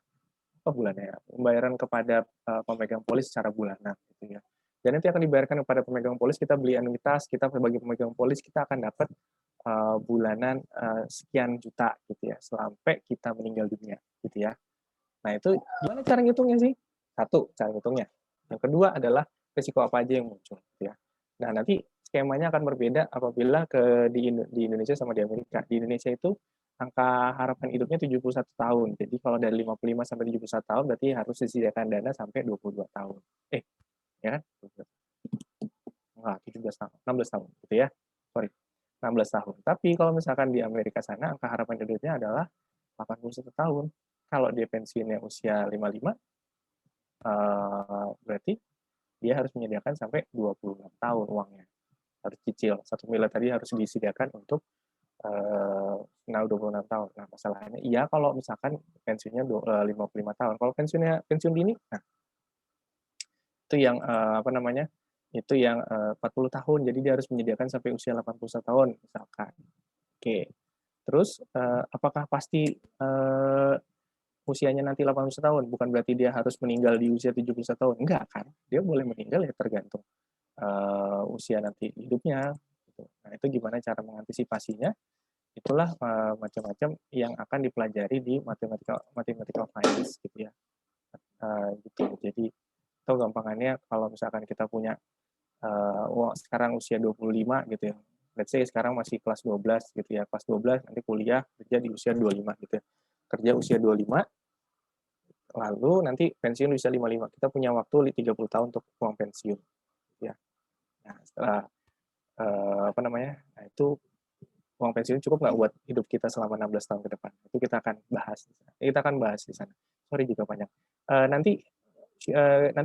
Apa bulannya ya? Pembayaran kepada pemegang polis secara bulanan gitu ya. Dan nanti akan dibayarkan kepada pemegang polis, kita beli anuitas, kita sebagai pemegang polis kita akan dapat bulanan sekian juta gitu ya sampai kita meninggal dunia gitu ya. Nah itu gimana cara ngitungnya sih? Satu cara ngitungnya. Yang kedua adalah risiko apa aja yang muncul gitu ya. Nah nanti skemanya akan berbeda apabila di Indonesia sama di Amerika. Di Indonesia itu angka harapan hidupnya 71 tahun. Jadi kalau dari 55 sampai 71 tahun berarti harus disediakan dana sampai 22 tahun. Ya kan? Enggak, 17 tahun, 16 tahun gitu ya. Sorry. 16 tahun. Tapi kalau misalkan di Amerika sana angka harapan hidupnya adalah 81 tahun. Kalau dia pensiunnya usia 55 berarti dia harus menyediakan sampai 26 tahun uangnya. Harus cicil. 1 miliar tadi harus disediakan untuk 26 tahun. Nah, masalahnya iya kalau misalkan pensiunnya 55 tahun. Kalau pensiun dini, nah itu yang apa namanya? Itu yang 40 tahun. Jadi dia harus menyediakan sampai usia 81 tahun misalkan. Oke. Terus apakah pasti usianya nanti 81 tahun? Bukan berarti dia harus meninggal di usia 71 tahun. Enggak kan? Dia boleh meninggal ya tergantung usia nanti hidupnya. Gitu. Nah itu gimana cara mengantisipasinya? Itulah macam-macam yang akan dipelajari di mathematical finance gitu ya. Gitu. Jadi itu gampangannya kalau misalkan kita punya sekarang usia 25 gitu ya. Let's say sekarang masih kelas 12 gitu ya. Kelas 12 nanti kuliah kerja di usia 25 gitu ya. Kerja usia 25 lalu nanti pensiun usia 55. Kita punya waktu 30 tahun untuk uang pensiun ya. Nah, setelah apa namanya? Nah, itu uang pensiun cukup nggak buat hidup kita selama 16 tahun ke depan? Itu kita akan bahas. Kita akan bahas di sana. Sorry juga banyak. Nanti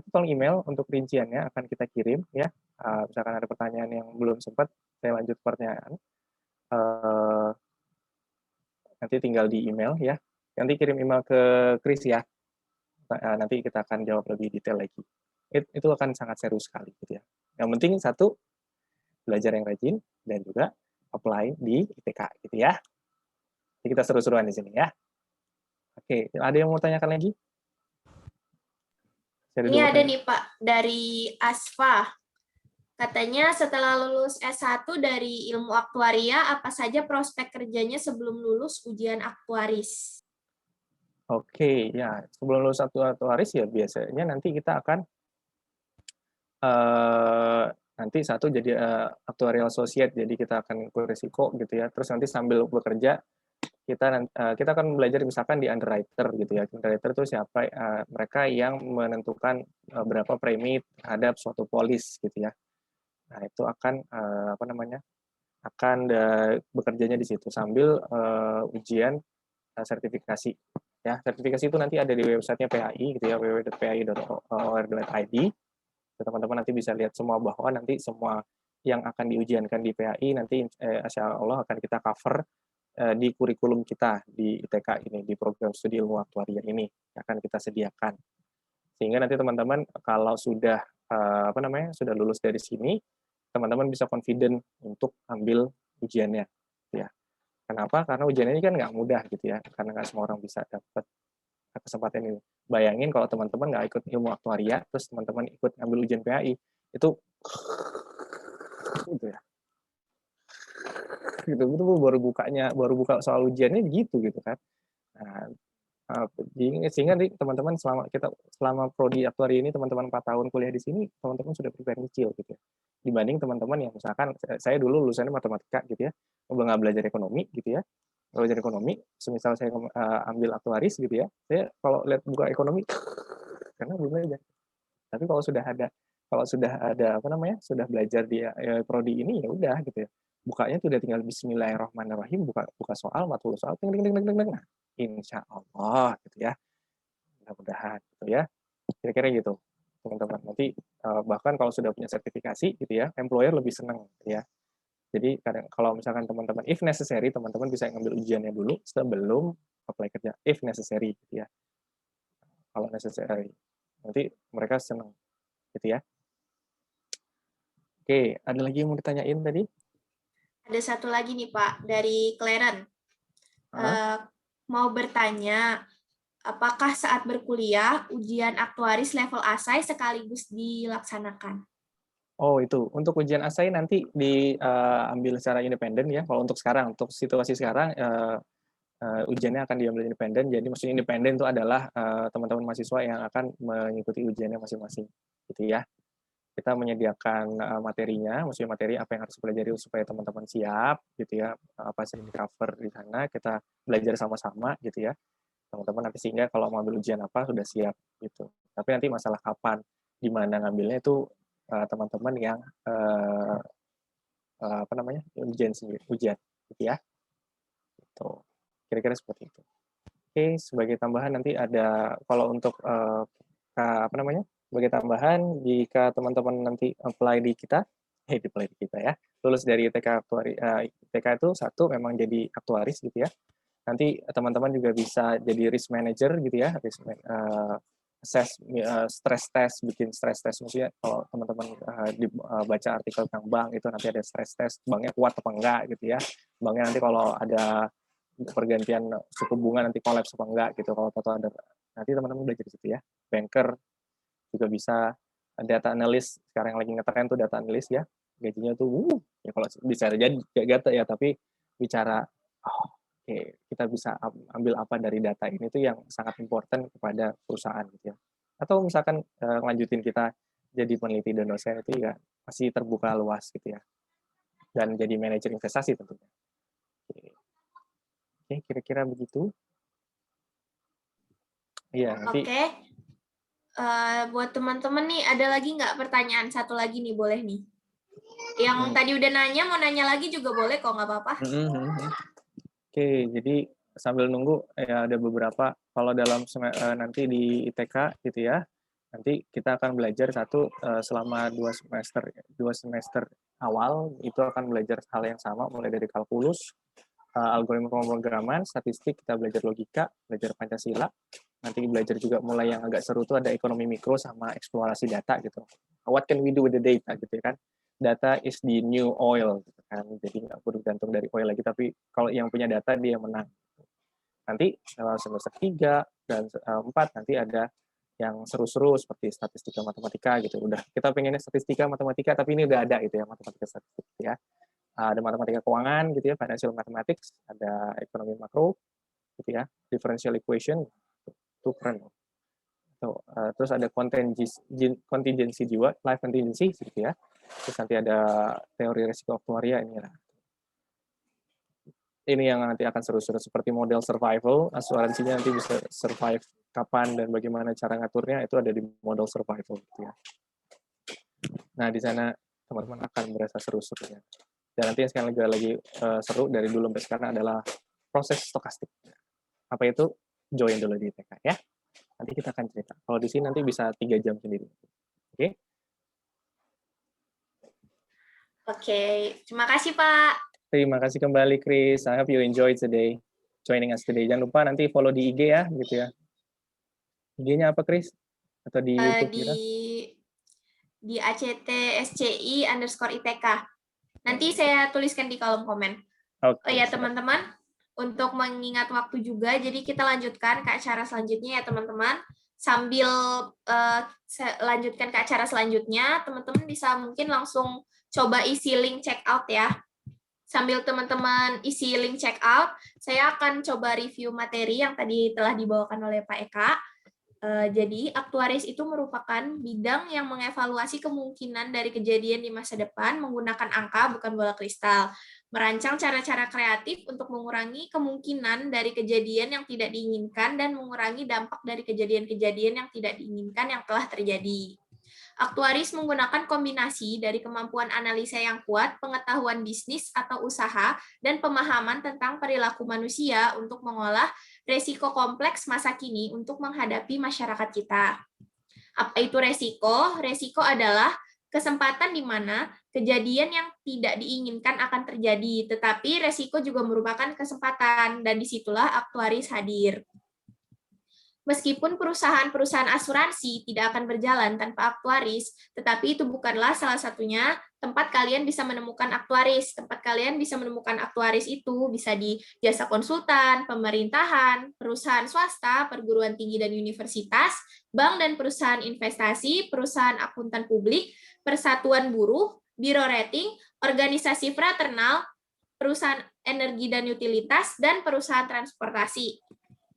tolong email untuk rinciannya akan kita kirim ya. Misalkan ada pertanyaan yang belum sempat, saya lanjut pertanyaan. Nanti tinggal di email ya. Nanti kirim email ke Chris ya. Nanti kita akan jawab lebih detail lagi. Itu akan sangat seru sekali gitu ya. Yang penting satu, belajar yang rajin dan juga apply di ITK gitu ya. Jadi kita seru-seruan di sini ya. Oke, ada yang mau tanyakan lagi? Ini ada nih Pak, dari Asfa. Katanya setelah lulus S1 dari ilmu aktuaria, apa saja prospek kerjanya sebelum lulus ujian aktuaris? Oke, ya sebelum lulus aktuaris ya biasanya nanti kita akan nanti satu jadi actuarial associate, jadi kita akan ikut risiko gitu ya. Terus nanti sambil bekerja kita akan belajar misalkan di underwriter gitu ya. Underwriter itu siapa? Mereka yang menentukan berapa premi terhadap suatu polis gitu ya. Nah itu akan apa namanya? Akan bekerjanya di situ sambil ujian sertifikasi. Ya, sertifikasi itu nanti ada di websitenya PAI gitu ya, www.pai.or.id. Teman-teman nanti bisa lihat semua bahwa nanti semua yang akan diujiankan di PAI nanti insya Allah akan kita cover di kurikulum kita di ITK ini, di program studi ilmu aktuaria ini akan kita sediakan. Sehingga nanti teman-teman kalau sudah apa namanya sudah lulus dari sini, teman-teman bisa confident untuk ambil ujiannya, ya. Kenapa? Karena ujian ini kan nggak mudah gitu ya, karena nggak semua orang bisa dapat kesempatan ini. Bayangin kalau teman-teman nggak ikut ilmu aktuaria, terus teman-teman ikut ngambil ujian PAI, itu gitu ya. Gitu, itu baru buka soal ujiannya gitu kan. Nah, sehingga nih teman-teman selama prodi aktuari ini teman-teman 4 tahun kuliah di sini, teman-teman sudah prepare nyicil gitu ya. Dibanding teman-teman yang misalkan saya dulu lulusannya matematika gitu ya, nggak belajar ekonomi gitu ya. Belajar ekonomi, semisal saya ambil aktuaris gitu ya, saya kalau lihat buka ekonomi karena belum belajar. Tapi kalau sudah ada sudah belajar di prodi ini ya udah gitu ya. Bukanya tuh udah tinggal bismillahirrahmanirrahim, buka soal, matul soal, ting. Nah, insya Allah gitu ya. Mudah-mudahan gitu ya. Kira-kira gitu, teman-teman. Nanti bahkan kalau sudah punya sertifikasi gitu ya, employer lebih senang gitu ya. Jadi kalau misalkan teman-teman if necessary, teman-teman bisa ngambil ujiannya dulu sebelum apply kerja if necessary gitu ya. Kalau necessary. Nanti mereka senang gitu ya. Oke, ada lagi yang mau ditanyain tadi? Ada satu lagi nih Pak, dari Claren. Mau bertanya, apakah saat berkuliah ujian aktuaris level ASAI sekaligus dilaksanakan? Oh itu, untuk ujian ASAI nanti diambil secara independen ya. Kalau untuk sekarang, untuk situasi sekarang, ujiannya akan diambil independen. Jadi maksudnya independen itu adalah teman-teman mahasiswa yang akan mengikuti ujiannya masing-masing, gitu ya. Kita menyediakan materinya, maksudnya materi apa yang harus dipelajari supaya teman-teman siap, gitu ya. Apa sih yang di cover di sana, kita belajar sama-sama, gitu ya. Teman-teman nanti sehingga kalau mau ambil ujian apa sudah siap, gitu. Tapi nanti masalah kapan, di mana ngambilnya itu teman-teman yang ujian gitu ya. Itu kira-kira seperti itu. Oke, sebagai tambahan nanti ada kalau untuk sebagai tambahan jika teman-teman nanti apply di kita ya, lulus dari ITK itu satu memang jadi aktuaris gitu ya. Nanti teman-teman juga bisa jadi risk manager gitu ya, stress test, bikin stress test, maksudnya kalau teman-teman baca artikel tentang bank itu nanti ada stress test, banknya kuat apa enggak gitu ya, banknya nanti kalau ada pergantian suku bunga nanti kolaps apa enggak gitu, kalau ada nanti teman-teman belajar di situ ya. Banker juga bisa, data analis sekarang yang lagi ngetren tuh data analis ya, gajinya tuh ya kalau bicara jadi gak ya, tapi bicara kita bisa ambil apa dari data ini tuh yang sangat important kepada perusahaan gitu ya. Atau misalkan lanjutin kita jadi peneliti dan dosen itu ya masih terbuka luas gitu ya. Dan jadi manajer investasi tentunya. Oke, kira-kira begitu. Iya, nanti. Oke. Buat teman-teman nih, ada lagi nggak pertanyaan satu lagi nih, boleh nih. Yang tadi udah nanya, mau nanya lagi juga boleh kok, nggak apa-apa. Oke, jadi sambil nunggu ya ada beberapa, kalau dalam nanti di ITK gitu ya, nanti kita akan belajar selama 2 semester awal itu akan belajar hal yang sama, mulai dari kalkulus, algoritma pemrograman, statistik, kita belajar logika, belajar Pancasila. Nanti belajar juga mulai yang agak seru tuh ada ekonomi mikro sama eksplorasi data gitu. What can we do with the data gitu kan? Data is the new oil gitu kan. Jadi nggak perlu gantung dari oil lagi, tapi kalau yang punya data dia menang. Nanti semester 3 dan 4 nanti ada yang seru-seru seperti statistika matematika gitu. Udah kita pengennya statistika matematika, tapi ini udah ada gitu ya, matematika statistik ya. Ada matematika keuangan gitu ya, financial mathematics, ada ekonomi makro gitu ya, differential equation, itu keren. Terus ada kontingensi jiwa, life contingency gitu ya. Terus nanti ada teori resiko aktuaria ini lah. Ini yang nanti akan seru-seru seperti model survival, asuransinya nanti bisa survive kapan dan bagaimana cara ngaturnya itu ada di model survival gitu ya. Nah, di sana teman-teman akan merasa seru-serunya. Dan nanti yang sekarang lagi seru dari dulu sampai sekarang adalah proses stokastik. Apa itu? Join dulu di ITK ya. Nanti kita akan cerita. Kalau di sini nanti bisa 3 jam sendiri. Oke? Oke, terima kasih Pak. Terima kasih kembali Chris. I hope you enjoy today, joining us today. Jangan lupa nanti follow di IG ya, gitu ya. IG-nya apa Chris? Atau di YouTube kita? Di ACTSCI_ITK. Nanti saya tuliskan di kolom komen. Okay, oh ya teman-teman, untuk mengingat waktu juga, jadi kita lanjutkan ke acara selanjutnya ya teman-teman. Sambil lanjutkan ke acara selanjutnya, teman-teman bisa mungkin langsung coba isi link check out ya. Sambil teman-teman isi link check out, saya akan coba review materi yang tadi telah dibawakan oleh Pak Eka. Jadi, aktuaris itu merupakan bidang yang mengevaluasi kemungkinan dari kejadian di masa depan menggunakan angka, bukan bola kristal. Merancang cara-cara kreatif untuk mengurangi kemungkinan dari kejadian yang tidak diinginkan dan mengurangi dampak dari kejadian-kejadian yang tidak diinginkan yang telah terjadi. Aktuaris menggunakan kombinasi dari kemampuan analisa yang kuat, pengetahuan bisnis atau usaha, dan pemahaman tentang perilaku manusia untuk mengolah resiko kompleks masa kini untuk menghadapi masyarakat kita. Apa itu resiko? Resiko adalah kesempatan di mana kejadian yang tidak diinginkan akan terjadi, tetapi resiko juga merupakan kesempatan, dan disitulah aktuaris hadir. Meskipun perusahaan-perusahaan asuransi tidak akan berjalan tanpa aktuaris, tetapi itu bukanlah salah satunya tempat kalian bisa menemukan aktuaris. Tempat kalian bisa menemukan aktuaris itu bisa di jasa konsultan, pemerintahan, perusahaan swasta, perguruan tinggi dan universitas, bank dan perusahaan investasi, perusahaan akuntan publik, persatuan buruh, biro rating, organisasi fraternal, perusahaan energi dan utilitas, dan perusahaan transportasi.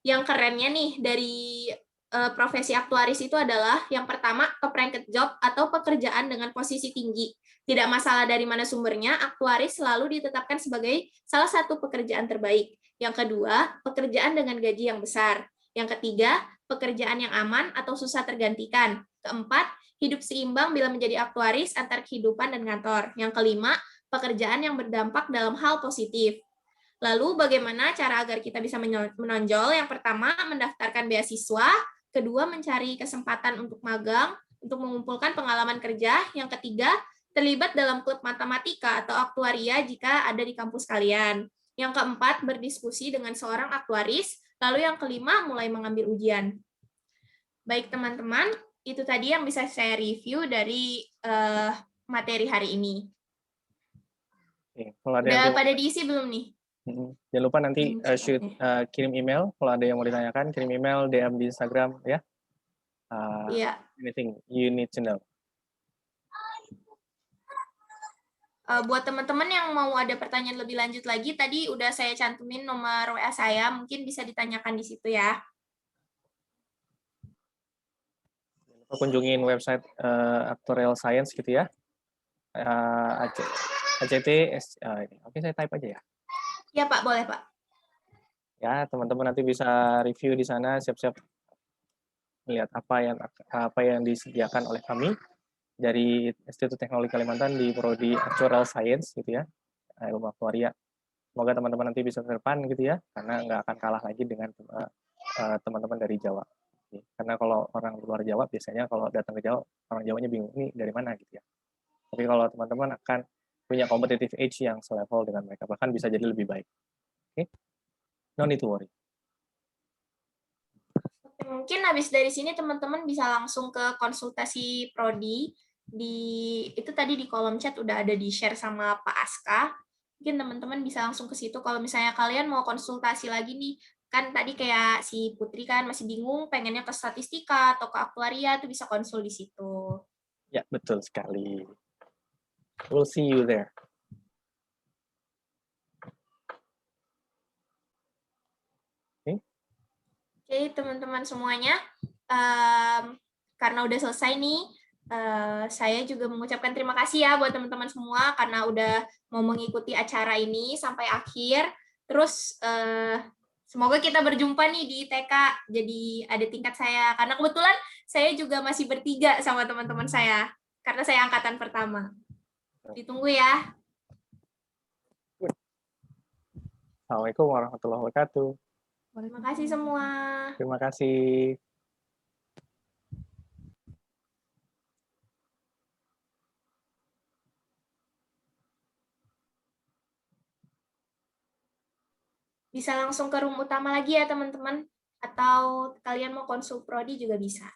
Yang kerennya nih dari profesi aktuaris itu adalah yang pertama keprengket job atau pekerjaan dengan posisi tinggi. Tidak masalah dari mana sumbernya, aktuaris selalu ditetapkan sebagai salah satu pekerjaan terbaik. Yang kedua, pekerjaan dengan gaji yang besar. Yang ketiga, pekerjaan yang aman atau susah tergantikan. Keempat, hidup seimbang bila menjadi aktuaris antar kehidupan dan kantor. Yang kelima, pekerjaan yang berdampak dalam hal positif. Lalu bagaimana cara agar kita bisa menonjol? Yang pertama, mendaftarkan beasiswa. Kedua, mencari kesempatan untuk magang, untuk mengumpulkan pengalaman kerja. Yang ketiga, terlibat dalam klub matematika atau aktuaria jika ada di kampus kalian. Yang keempat, berdiskusi dengan seorang aktuaris. Lalu yang kelima, mulai mengambil ujian. Baik teman-teman, itu tadi yang bisa saya review dari materi hari ini. Oke, kalau ada Udah yang pada diisi belum nih? Jangan lupa nanti kirim email kalau ada yang mau ditanyakan, kirim email, DM di Instagram ya. Iya. Anything you need to know. Buat teman-teman yang mau ada pertanyaan lebih lanjut lagi, tadi udah saya cantumin nomor WA saya, mungkin bisa ditanyakan di situ ya. Kunjungin website Actuarial Science gitu ya. ACT, oke saya type aja ya. Ya Pak, boleh Pak. Ya, teman-teman nanti bisa review di sana, siap-siap melihat apa yang disediakan oleh kami dari Institut Teknologi Kalimantan di prodi Actuarial Science gitu ya, ilmu aktuaria. Semoga teman-teman nanti bisa ke depan gitu ya, karena nggak akan kalah lagi dengan teman-teman dari Jawa. Karena kalau orang luar Jawa biasanya kalau datang ke Jawa, orang Jawanya bingung ini dari mana gitu ya. Tapi kalau teman-teman akan punya competitive edge yang selevel dengan mereka, bahkan bisa jadi lebih baik. Oke? No need to worry. Mungkin habis dari sini teman-teman bisa langsung ke konsultasi prodi. Itu tadi di kolom chat udah ada di-share sama Pak Aska. Mungkin teman-teman bisa langsung ke situ kalau misalnya kalian mau konsultasi lagi nih. Kan tadi kayak si Putri kan masih bingung pengennya ke statistika atau ke aktuaria, tuh bisa konsul di situ. Ya, betul sekali. We'll see you there. Oke, teman-teman semuanya, karena udah selesai nih, saya juga mengucapkan terima kasih ya buat teman-teman semua karena udah mau mengikuti acara ini sampai akhir. Terus semoga kita berjumpa nih di ITK, jadi ada tingkat saya. Karena kebetulan saya juga masih bertiga sama teman-teman saya, karena saya angkatan pertama. Ditunggu ya. Assalamualaikum warahmatullahi wabarakatuh. Terima kasih semua. Terima kasih. Bisa langsung ke room utama lagi ya teman-teman, atau kalian mau konsul prodi juga bisa.